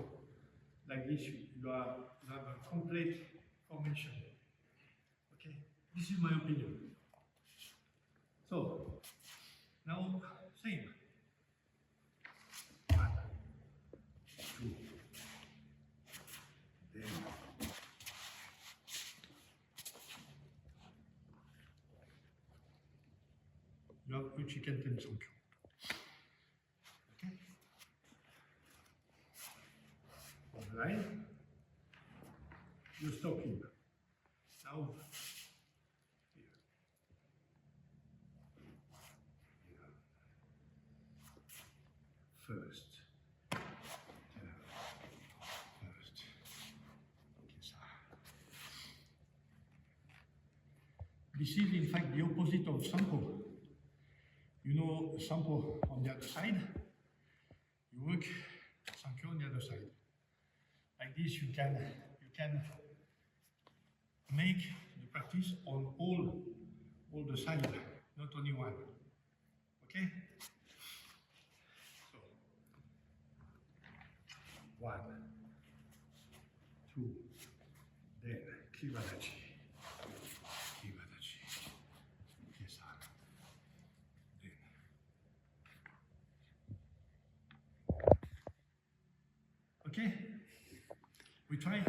Like this, you have a complete formation. Okay, this is my opinion. So, now, same. 1, 2, then. You have Uchi Kenten Sankyo. Okay? Alright. You stop here. Now, here. First. First. Okay, sir. This is in fact the opposite of Sampo. You know Sampo on the other side. You work Sankyo on the other side. Like this, you can make the practice on all the sides, not only one. Okay? So 1, 2, then Kibadachi. Yes, sir. Then. Okay? We try?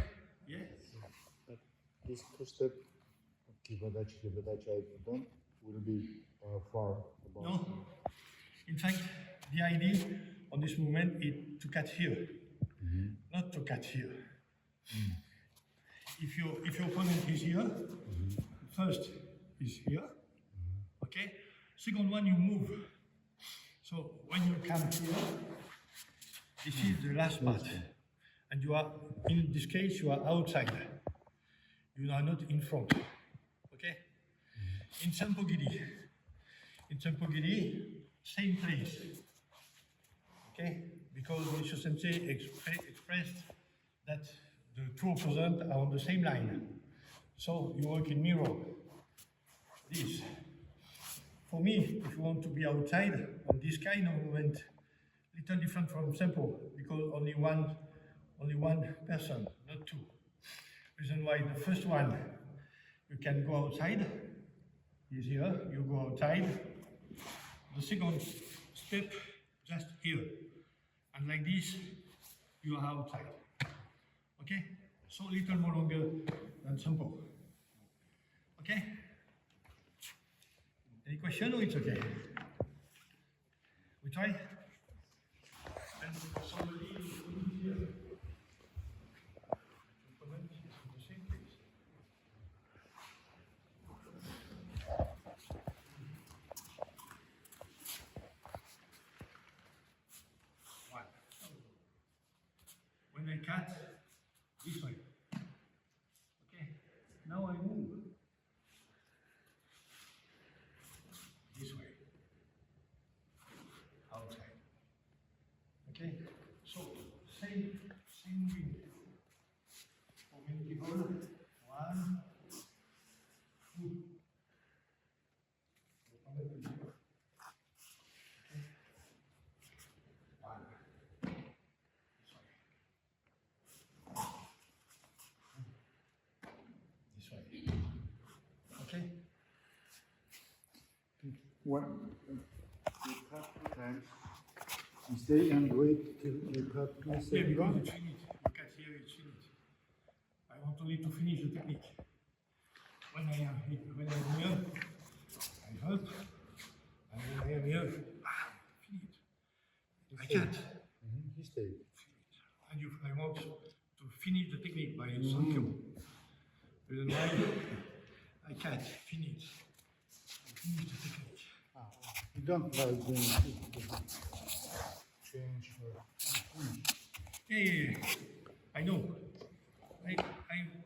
Yeah? But this first step, Kibadachi, Aikido, will be far above. No. In fact, the idea on this movement is to cut here, not to cut here. If your opponent is here, first is here, okay? Second one, you move. So when you come here, this is the last part. And you are, in this case, you are outside. You are not in front. Okay? In Sampo Giri, same place. Okay? Because Nishio Sensei expressed that the two opponents are on the same line. So you work in mirror. This. For me, if you want to be outside on this kind of movement, little different from Sampo, because only one person, not two. Reason why the first one, you can go outside, is here, you go outside. The second step, just here. And like this, you are outside. Okay? So little more longer than Sampo. Okay? Any question or it's okay? We try? And somebody here. When I cut this way. Okay, now I move this way, outside. Okay, so same moving. For many people, 1, 2, When you cut 2 times, you stay and wait till you cut 2 Yeah, seconds. because it's finished. You can hear it's finished. I want only to finish the technique. When I am here, I help. And when I am here, finish. I can't. He stayed. And I want to finish the technique by Sankyo. Reason why I can't finish. I finish the technique. You don't like the change or finish. Yeah. I know.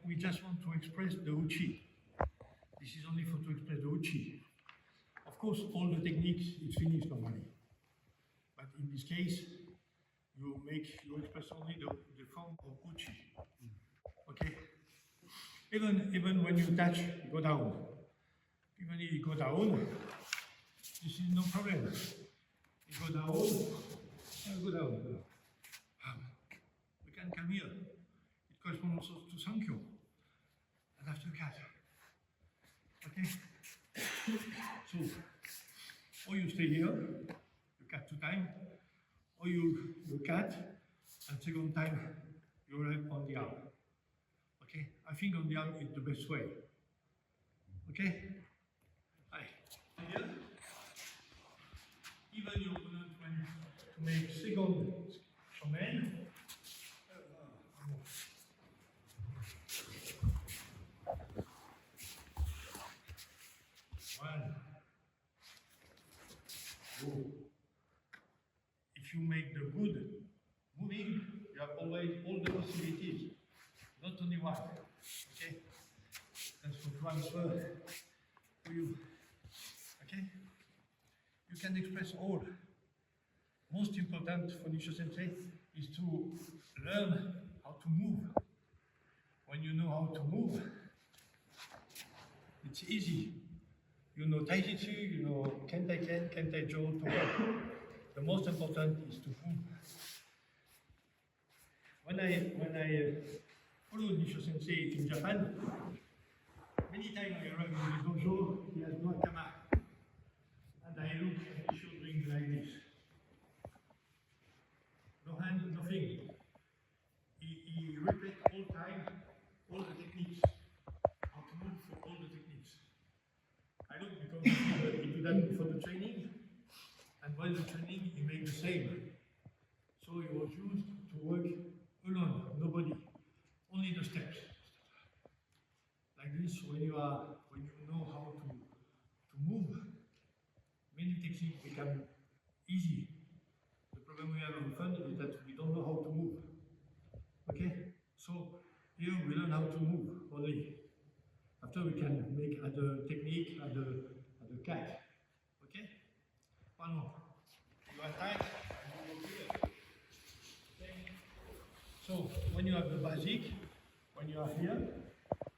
We just want to express the Uchi. This is only to express the Uchi. Of course, all the techniques is finished normally. But in this case, you express only the form of Uchi. Okay? Even when you touch, you go down. Even if you go down, this is no problem. You go down, you go down. We can come here. It corresponds also to Sankyo. And after cut. Okay? So, or you stay here, you cut 2 times, or you cut, and second time you wrap on the arm. Okay? I think on the arm is the best way. Okay? Here, even your opponent when to make second shomen. One. Two. If you make the good moving, you have always all the possibilities, not only one. Okay? That's for transfer for you. Okay? You can express all. Most important for Nishio Sensei is to learn how to move. When you know how to move, it's easy. You know taijutsu, you know kentai ken, kentai jo to work. The most important is to move. When I followed Nishio Sensei in Japan, many times I arrive in the dojo, he has no akama. And I look at Nishio doing like this. No hand, nothing. He repeats all time, all the techniques. How to move for all the techniques. I look because he do that before the training, and while the training he made the same. So he was used to work alone, nobody, only the steps. Like this, when you know how to move, many techniques become easy. The problem we have often is that we don't know how to move. Okay? So here we learn how to move only. After we can make other technique, other cat. Okay? One more. You are tight, and you go here. Okay? So when you have the basic, when you are here,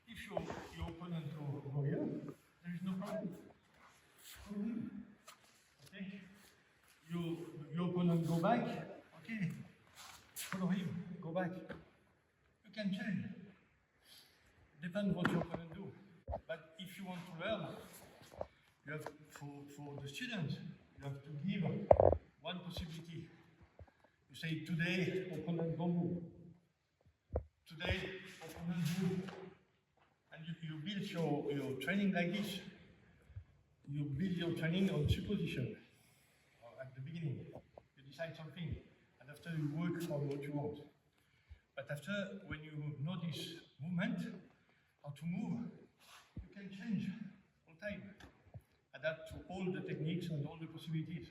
if your opponent go here, there is no problem. Follow him. Okay? Your opponent go back, okay? Follow him, go back. You can change. Depends what your opponent do. But if you want to learn, you have for the students, you have to give one possibility. You say today opponent don't move. Today opponent move. And you build your training like this. You build your training on supposition. At the beginning, you decide something, and after you work on what you want. But after, when you notice movement, how to move, you can change all time. Adapt to all the techniques and all the possibilities.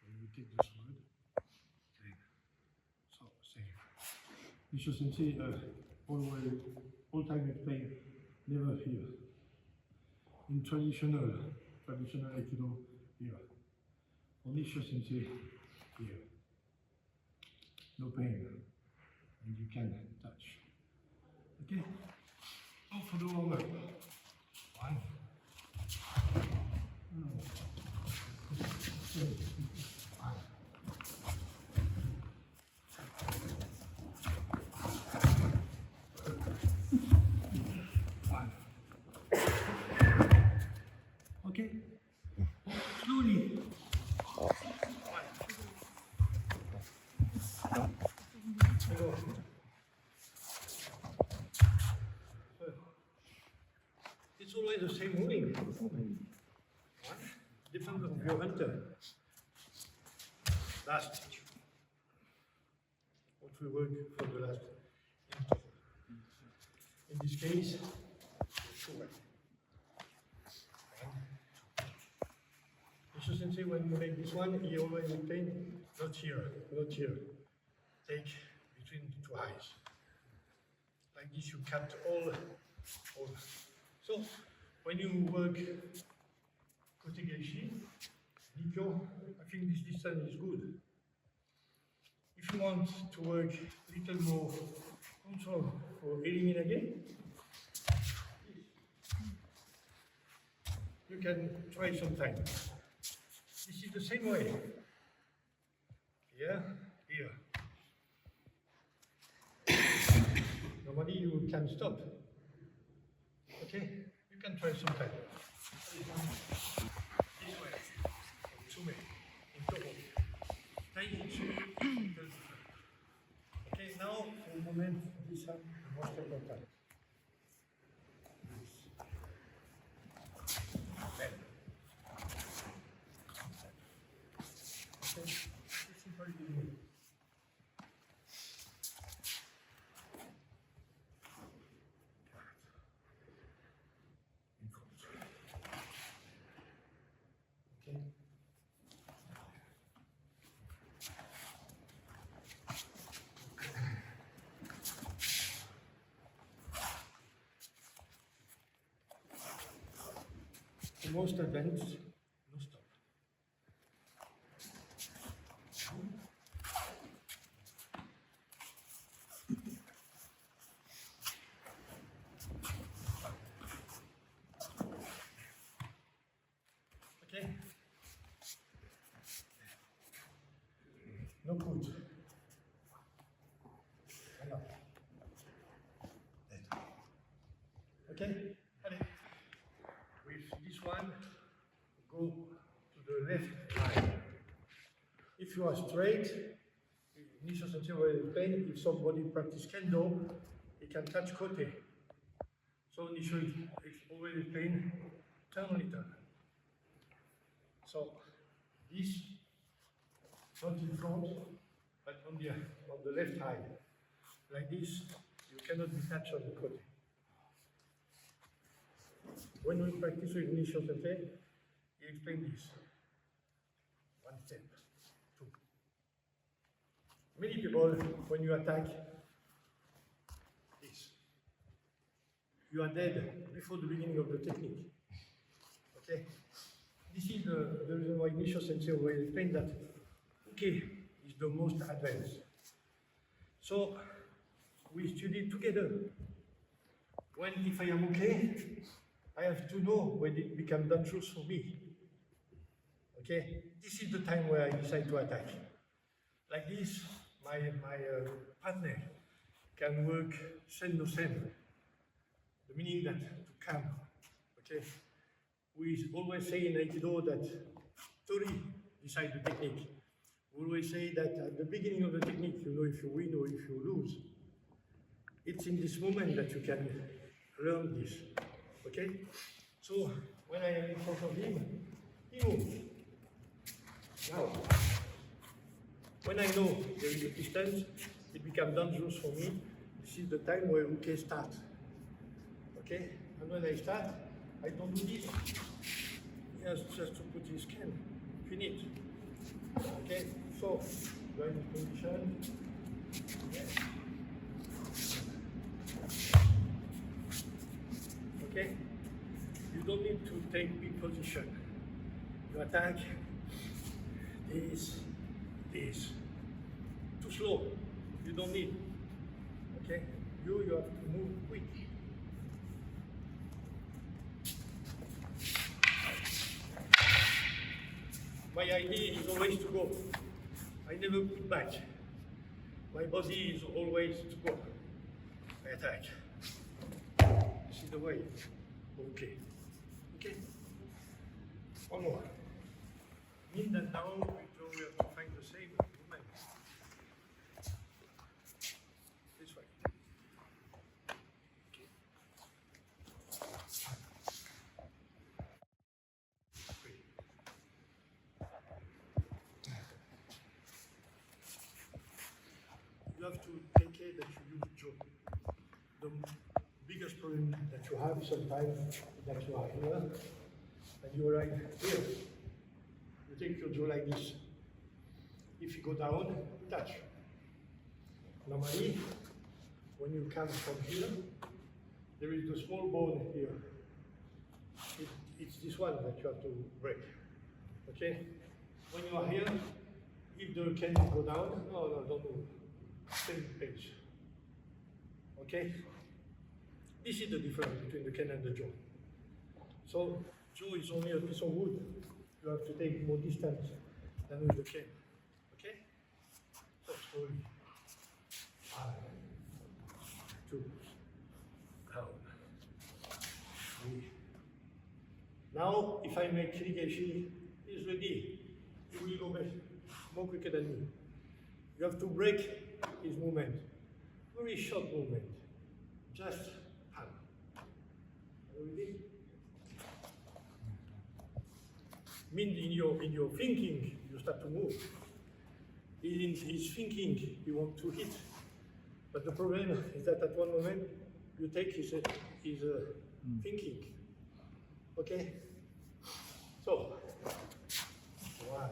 When you take the sword, save. So, save. Nishio Sensei always, all time explain, never here. In traditional Aikido, here. Only Nishio Sensei, here. No pain, and you can touch. Okay? Oh, for the warm-up. 1. 2. 1. always the same ruling. One, depends on your hunter. Last. What we work for the last. In this case, Nishio Sensei, when you make this one, he always explains, not here, not here. Take between the two eyes. Like this, you cut all. So, when you work Kotegaeshi, Nikyo, I think this distance is good. If you want to work a little more control for irimi-nage, you can try sometime. This is the same way. Here, here. Normally you can stop. Okay? You can try sometime. This way. Tsume. In Toho. Taijutsu. Okay, now for a moment, this is the most important. The most advanced, no stop. Okay? No put. Okay? Allez. With this one, go to the left line. If you are straight, Nishio Sensei will explain, if somebody practice kendo, he can touch kote. So Nishio always explain, turn a little. So this, not in front, but on the left side. Like this, you cannot be touched on the kote. When we practice with Nishio Sensei, he explained this. One step, two. Many people, when you attack, this. You are dead before the beginning of the technique. Okay? This is the reason why Nishio Sensei will explain that Uke is the most advanced. So, we study together. When, if I am okay, I have to know when it becomes dangerous for me. Okay? This is the time where I decide to attack. Like this, my partner can work sen no sen. The meaning that to come. Okay? We always say in Aikido that Tori decides the technique. We always say that at the beginning of the technique, you know if you win or if you lose. It's in this moment that you can learn this. Okay? So, when I am in front of him, he moves. Now, when I know there is a distance, it becomes dangerous for me. This is the time where Uke starts. Okay? And when I start, I don't do this. He has just to put his can. Finish. Okay? So, you are in position. Okay? You don't need to take big position. You attack this. Too slow. You don't need. Okay? You have to move quick. My idea is always to go. I never put back. My body is always to go. I attack. This is the way. Okay. Okay. One more. Mean that now we have to find the same movement. This way. Okay. okay that you use jaw. The biggest problem that you have sometimes is that you are here and you are right here. You take your jaw like this. If you go down, touch. Normally, when you come from here, there is the small bone here. It's this one that you have to break. Okay? When you are here, if the Ken go down, no, don't move. Same page. Okay? This is the difference between the Ken and the jaw. So, jaw is only a piece of wood. You have to take more distance than with the Ken. Okay? So, slowly. 5, 2, down. 3. Now, if I make Kotegaeshi, he's ready. He will go back more quicker than me. You have to break his movement. Very short movement. Just hand. Are you ready? Means in your thinking, you start to move. In his thinking, you want to hit. But the problem is that at one moment, you take his thinking. Okay? So, 1,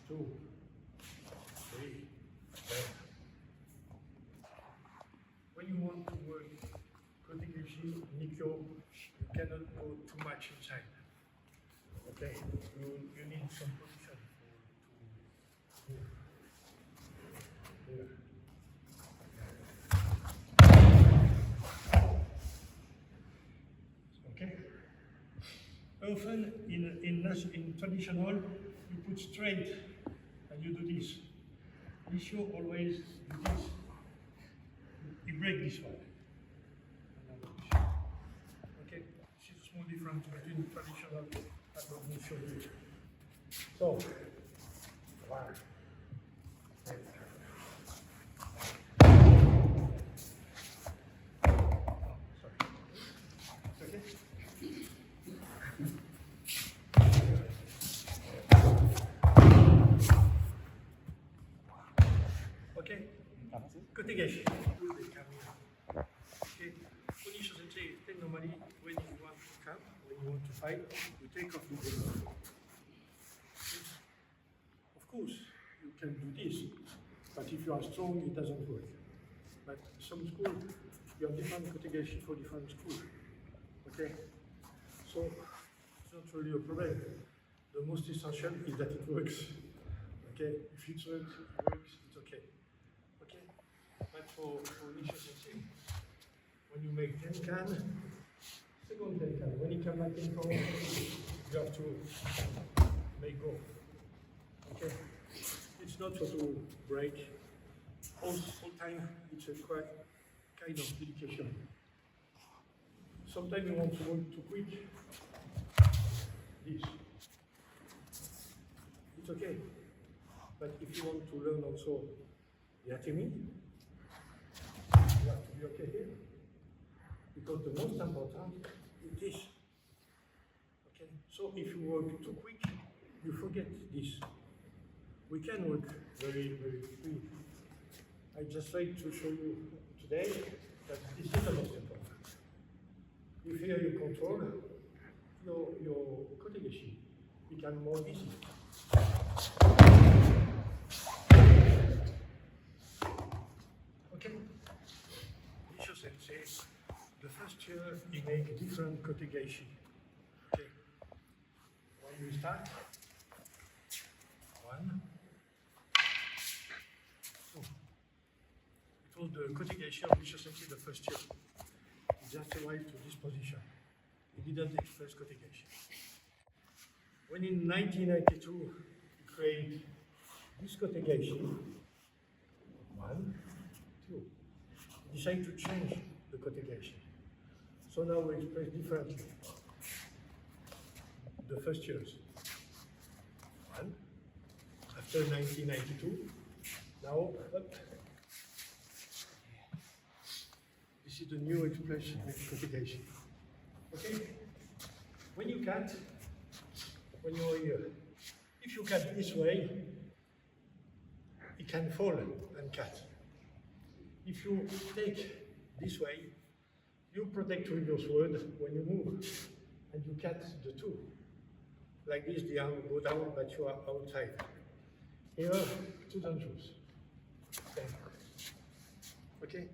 2, 3, 4. When you want to work Kotegaeshi Nikyo, you cannot go too much inside. Okay? You need some position to move. Here. Okay? Often in traditional, you put straight and you do this. Nishio always do this. You break this one. Okay? This is a small difference between traditional and what Nishio do. So, 1. Okay? Kotegaeshi. Okay. Nishio Sensei, normally when you want to come, when you want to fight, you take off the glove. Okay. Of course, you can do this, but if you are strong, it doesn't work. But some school, you have different Kotegaeshi for different school. Okay? So, it's not really a problem. The most essential is that it works. Okay? If it works, it's okay. Okay? But for Nishio Sensei, when you make tenkan, second tenkan, when you come back in forward, you have to make go. Okay? It's not for to break. All time, it's a quite kind of dedication. Sometimes you want to work too quick. This. It's okay. But if you want to learn also the irimi, you have to be okay here. Because the most important is this. Okay? So if you work too quick, you forget this. We can work very, very quickly. I just like to show you today that this is the most important. If here you control, your Kotegaeshi become more easy. Okay? Nishio Sensei, the first year he make different Kotegaeshi. Okay? When you start, 1, 2. It was the Kotegaeshi of Nishio Sensei the first year. He just arrived to this position. He didn't express Kotegaeshi. When in 1992 he created this Kotegaeshi, 1, 2, he decided to change the Kotegaeshi. So now we express differently. The first years. 1. After 1992, now up. This is the new expression of Kotegaeshi. Okay? When you cut, when you are here, if you cut this way, it can fall and cut. if you take this way, you protect with your sword when you move, and you cut the two. Like this, the arm go down, but you are outside. Here, too dangerous. Okay?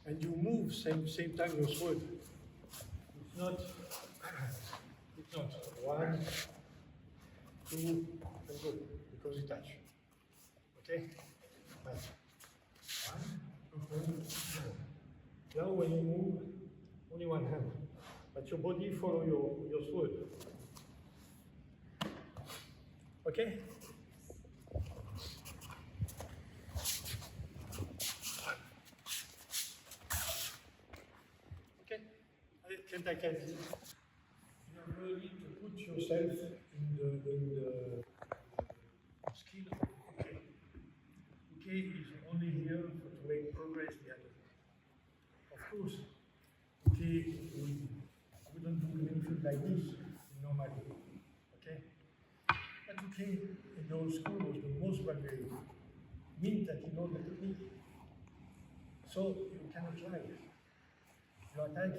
And you move same time your sword. It's not 1, 2, and go, because it touch. Okay? But 1, 2, 3. Now when you move, only one hand. But your body follow your sword. Okay? Okay? I can. You are really to put yourself in the skin of Uke. Uke is only here to make progress the other. Of course, Uke wouldn't do anything like this normally. Okay? But Uke in the old school was the most valuable. Means that you know the technique. So you cannot try. You attack.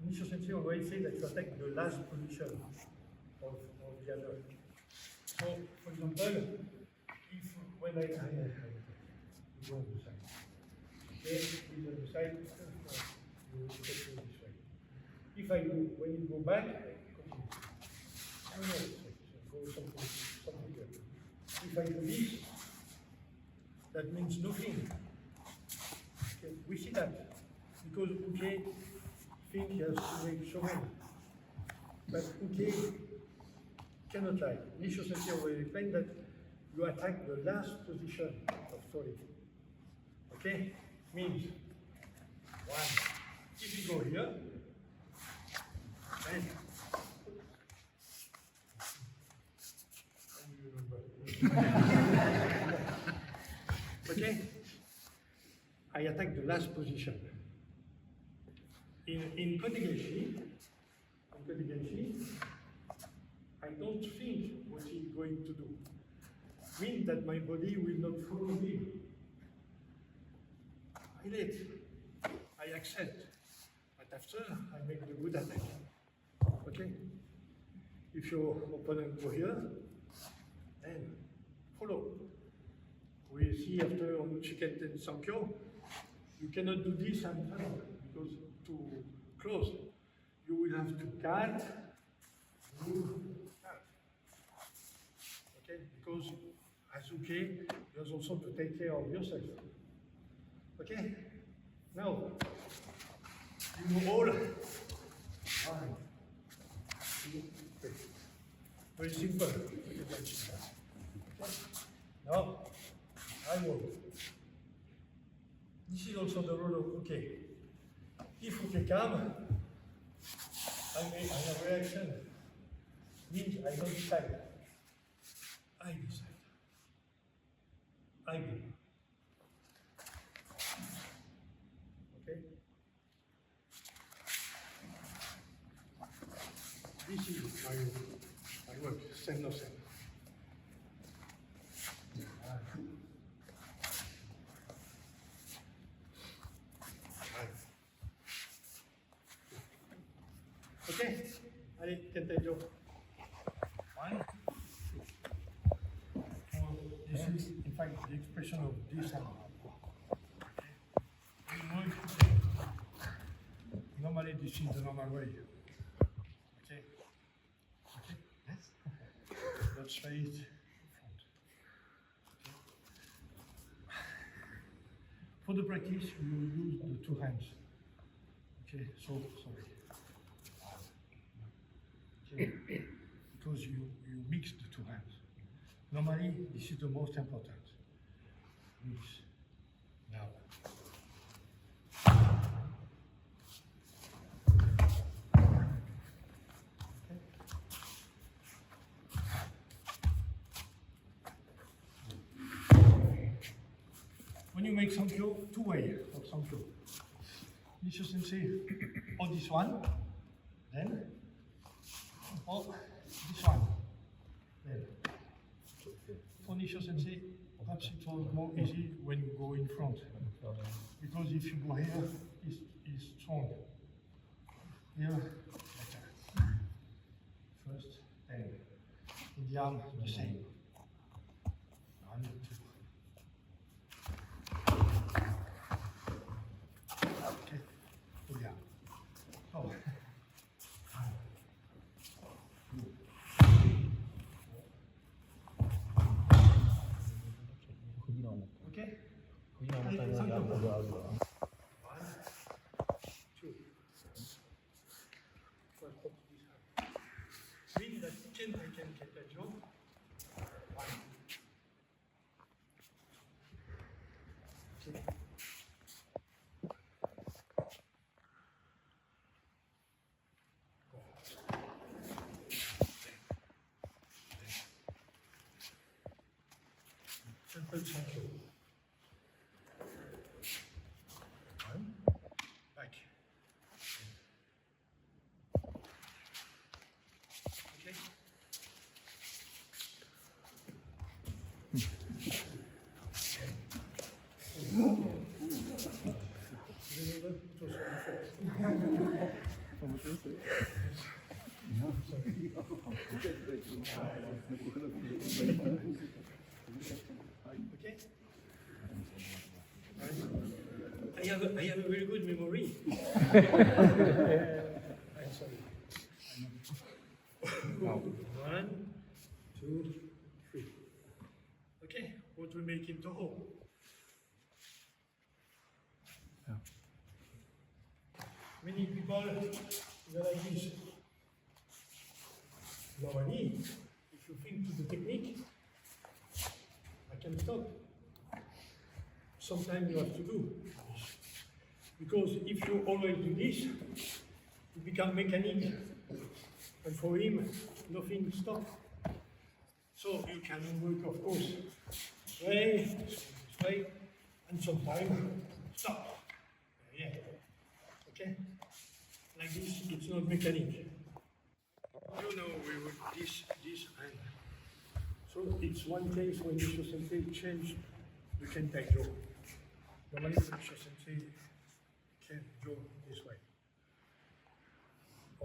Nishio Sensei always say that you attack the last position of the other. So, for example, if when I go on the side, okay, on the side, you take it this way. If I do, when you go back, continue. Go something here. If I do this, that means nothing. Okay, we see that because Uke think he has to make shomen, but Uke cannot lie. Nishio Sensei already explained that you attack the last position of story. Okay? Means 1. If you go here, then okay? I attack the last position. In Kotegaeshi, I don't think what he's going to do. Means that my body will not follow him. I let, I accept, but after I make the good attack. Okay? If your opponent go here, then follow. We see after on Uchi Kaiten Sankyo, you cannot do this and follow, because to close, you will have to cut, move, cut. Okay? Because as Uke, you have also to take care of yourself. Okay? Now, you know all. 1, 2, 3. Very simple. Okay? Now, I will. This is also the role of Uke. If Uke come, I have a reaction. Means I don't decide. I decide. I do. Okay? This is my work, same no same. Okay, allez, Kentajo. 1, 2. This is, in fact, the expression of this hand. Okay. Normally, this is the normal way. Okay. Okay. Yes. Let's try it in front. Okay. For the practice, we will use the 2 hands. Okay. So sorry. Okay. Because you mix the 2 hands. Normally, this is the most important. Mix. Now. When you make Sankyo, 2 ways of Sankyo. Nishio Sensei, or this one, then, or this one, then. For Nishio Sensei, perhaps it was more easy when you go in front. Because if you go here, it's strong. Here, better. First, then. In the arm, the same. 1, 2. Okay, in the arm. Oh. Okay? Means that I can get that job. 1. Okay. Simple Sankyo. 1. Back. Okay. Okay. I have a very good memory. I'm sorry. 1, 2, 3. Okay, what we make in Toho? Many people they're like this. Normally, if you think to the technique, I can stop. Sometimes you have to do. Because if you always do this, you become mechanic. And for him, nothing stops. So you can work, of course, way, and sometimes stop. Yeah. Okay? Like this, it's not mechanic. You know, we work this, and so it's one case when Nishio Sensei changed the Ken Taijo. Normally, Nishio Sensei can go this way.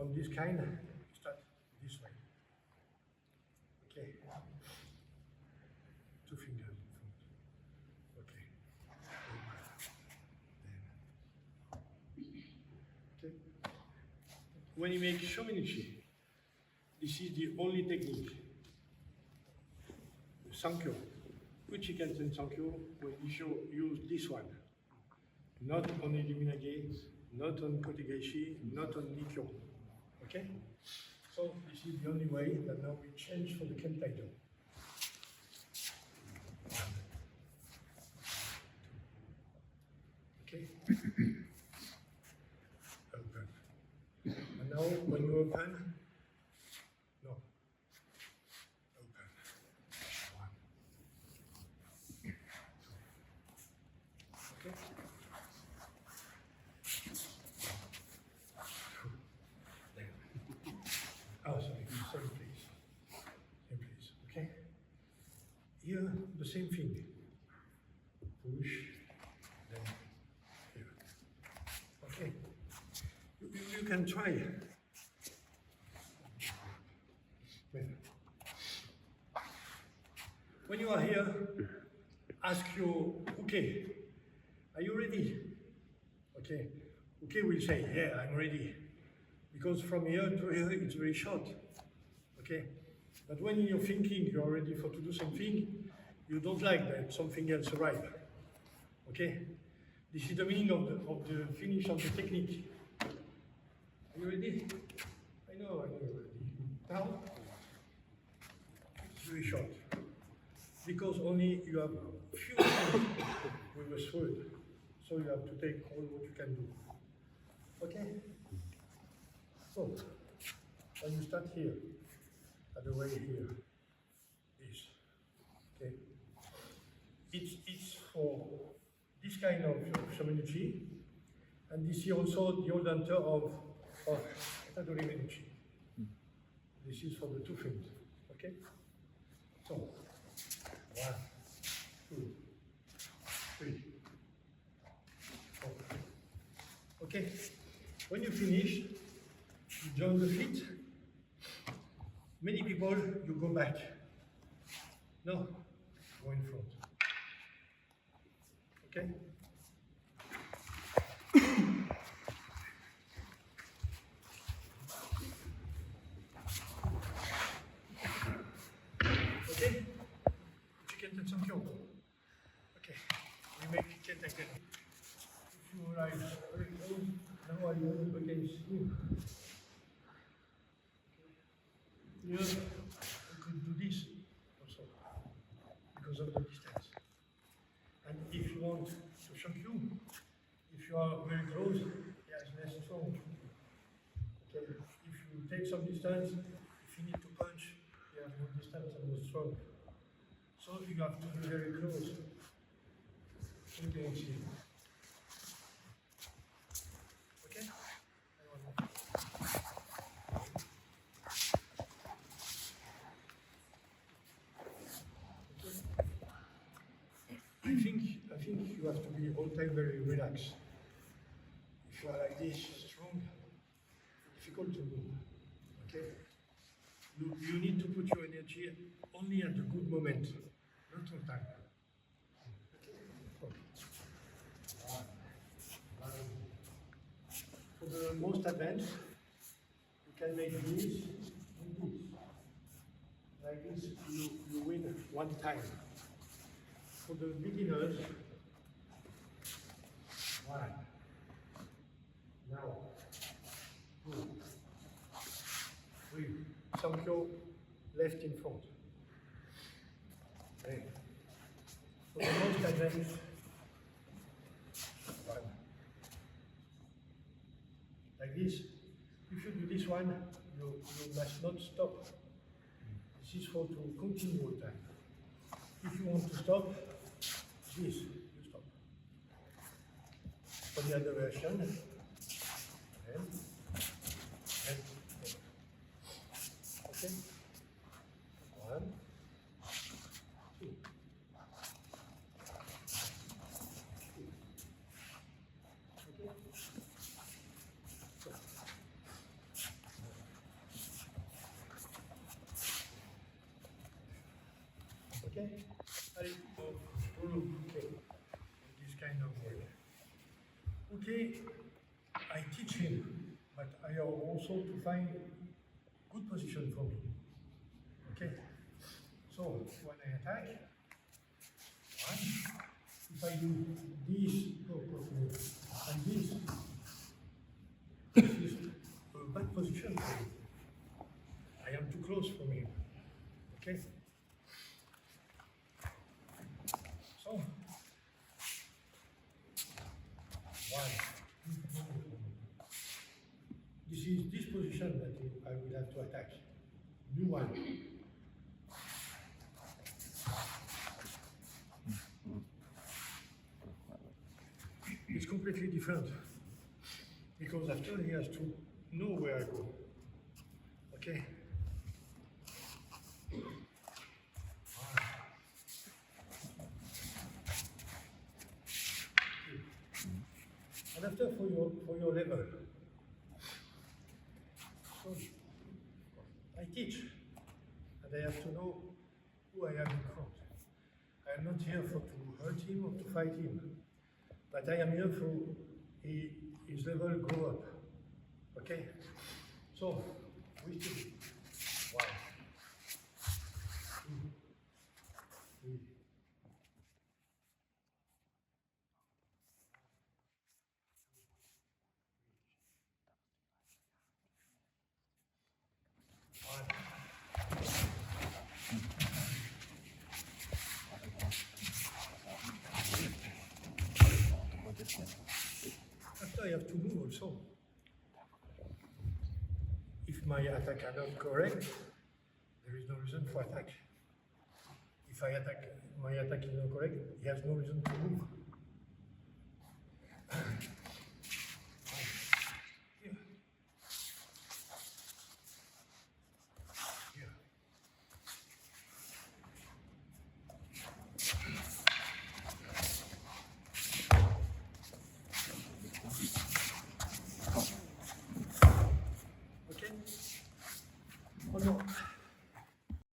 On this kind, start this way. Okay. 2 fingers in front. Okay. Then. Okay. When you make Shomenuchi, this is the only technique. The Sankyo, Uchi Ken Sankyo, when Nishio used this one. Not on irimi-nage, not on Kotegaeshi, not on Nikiyo. Okay? So this is the only way that now we change for the Ken Taijo. Okay? Open. And now when you open, no. Open. 1. 2. Okay? Oh, sorry, same place. Same place, okay? Here, the same thing. Push, then here. Okay? You can try. When you are here, ask your okay, are you ready? Okay, okay will say, yeah, I'm ready. Because from here to here, it's very short, okay? But when you're thinking you're ready to do something, you don't like that something else arrive, okay? This is the meaning of the finish of the technique. Are you ready? I know you're ready. Now, it's very short. Because only you have a few minutes with a sword, so you have to take all what you can do. Okay? So, when you start here, at the way here, this, okay? It's for this kind of Shomenuchi, and this is also the old answer of Tadori-Menuchi. This is for the 2 things, okay? So, 1, 2, 3, Okay? When you finish, you join the feet. Many people, you go back. No, go in front. Okay? Okay? Chicken Sankyo. Okay, we make it again. If you like very close, now I move against you. Here, you could do this also, because of the distance. And if you want to shock you, if you are very close, there's less strong. Okay, if you take some distance, if you need to punch, you have more distance and more strong. So you have to be very close. So you can see. Okay? I think you have to be all time very relaxed. If you are like this, strong, difficult to move. Okay? You need to put your energy only at the good moment, not all time. For the most advanced, you can make this and this. Like this, you win one time. For the beginners, one. Now, two, three. Sankyo left in front. Okay. For the most advanced, one. Like this. If you do this one, you must not stop. This is for to continue all time. If you want to stop, this, you stop. For the other version, and. Okay? One, two. Okay? Allez, follow Uke in this kind of way. Uke, I teach him, but I also to find good position for me. Okay? So, when I attack, one, if I do this, and this is a bad position for me. I am too close for him. Okay? So, one. This is this position that I will have to attack. New one. It's completely different. Because after he has to know where I go. Okay? And after for your level. So I teach, and I have to know who I am in front. I am not here for to hurt him or to fight him, but I am here for his level go up. Okay? So we do. One, two, three. After I have to move also. If my attack are not correct, there is no reason for attack. If my attack is not correct, he has no reason to move.